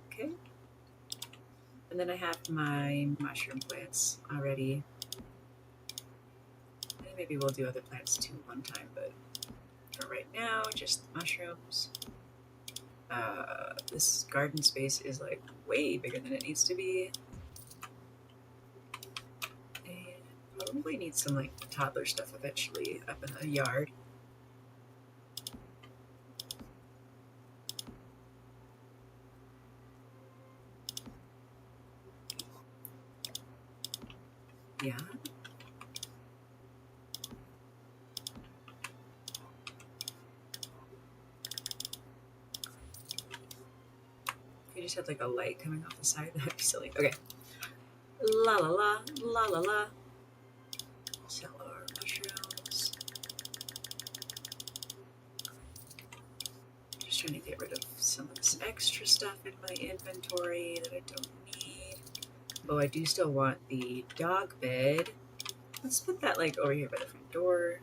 Okay. And then I have my mushroom plants already. And maybe we'll do other plants too one time, but for right now, just mushrooms. This garden space is like way bigger than it needs to be. And probably need some like toddler stuff eventually up in the yard. Yeah. If you just had like a light coming off the side, that'd be silly. Okay. La la la, la la la. Sell our mushrooms. Just trying to get rid of some of this extra stuff in my inventory that I don't need. Oh, I do still want the dog bed. Let's put that like over here by the front door.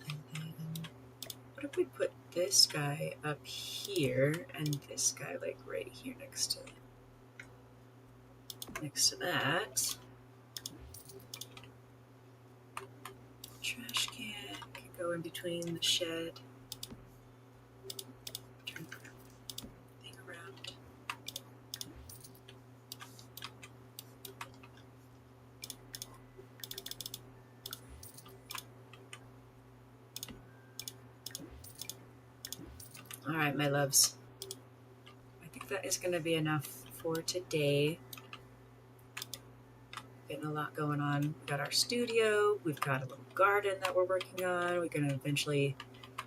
And then what if we put this guy up here and this guy like right here next to that? Trash can can go in between the shed. Turn the thing around. All right, my loves. I think that is going to be enough for today. Getting a lot going on. We've got our studio. We've got a little garden that we're working on. We're going to eventually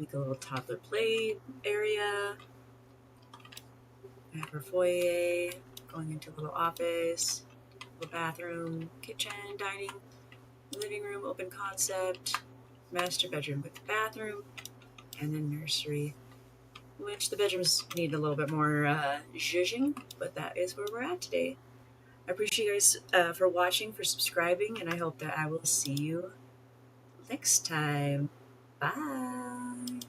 make a little toddler play area. We have our foyer going into a little office, little bathroom, kitchen, dining, living room, open concept, master bedroom with bathroom, and then nursery, which the bedrooms need a little bit more zhuzhing, but that is where we're at today. I appreciate you guys for watching, for subscribing, and I hope that I will see you next time. Bye.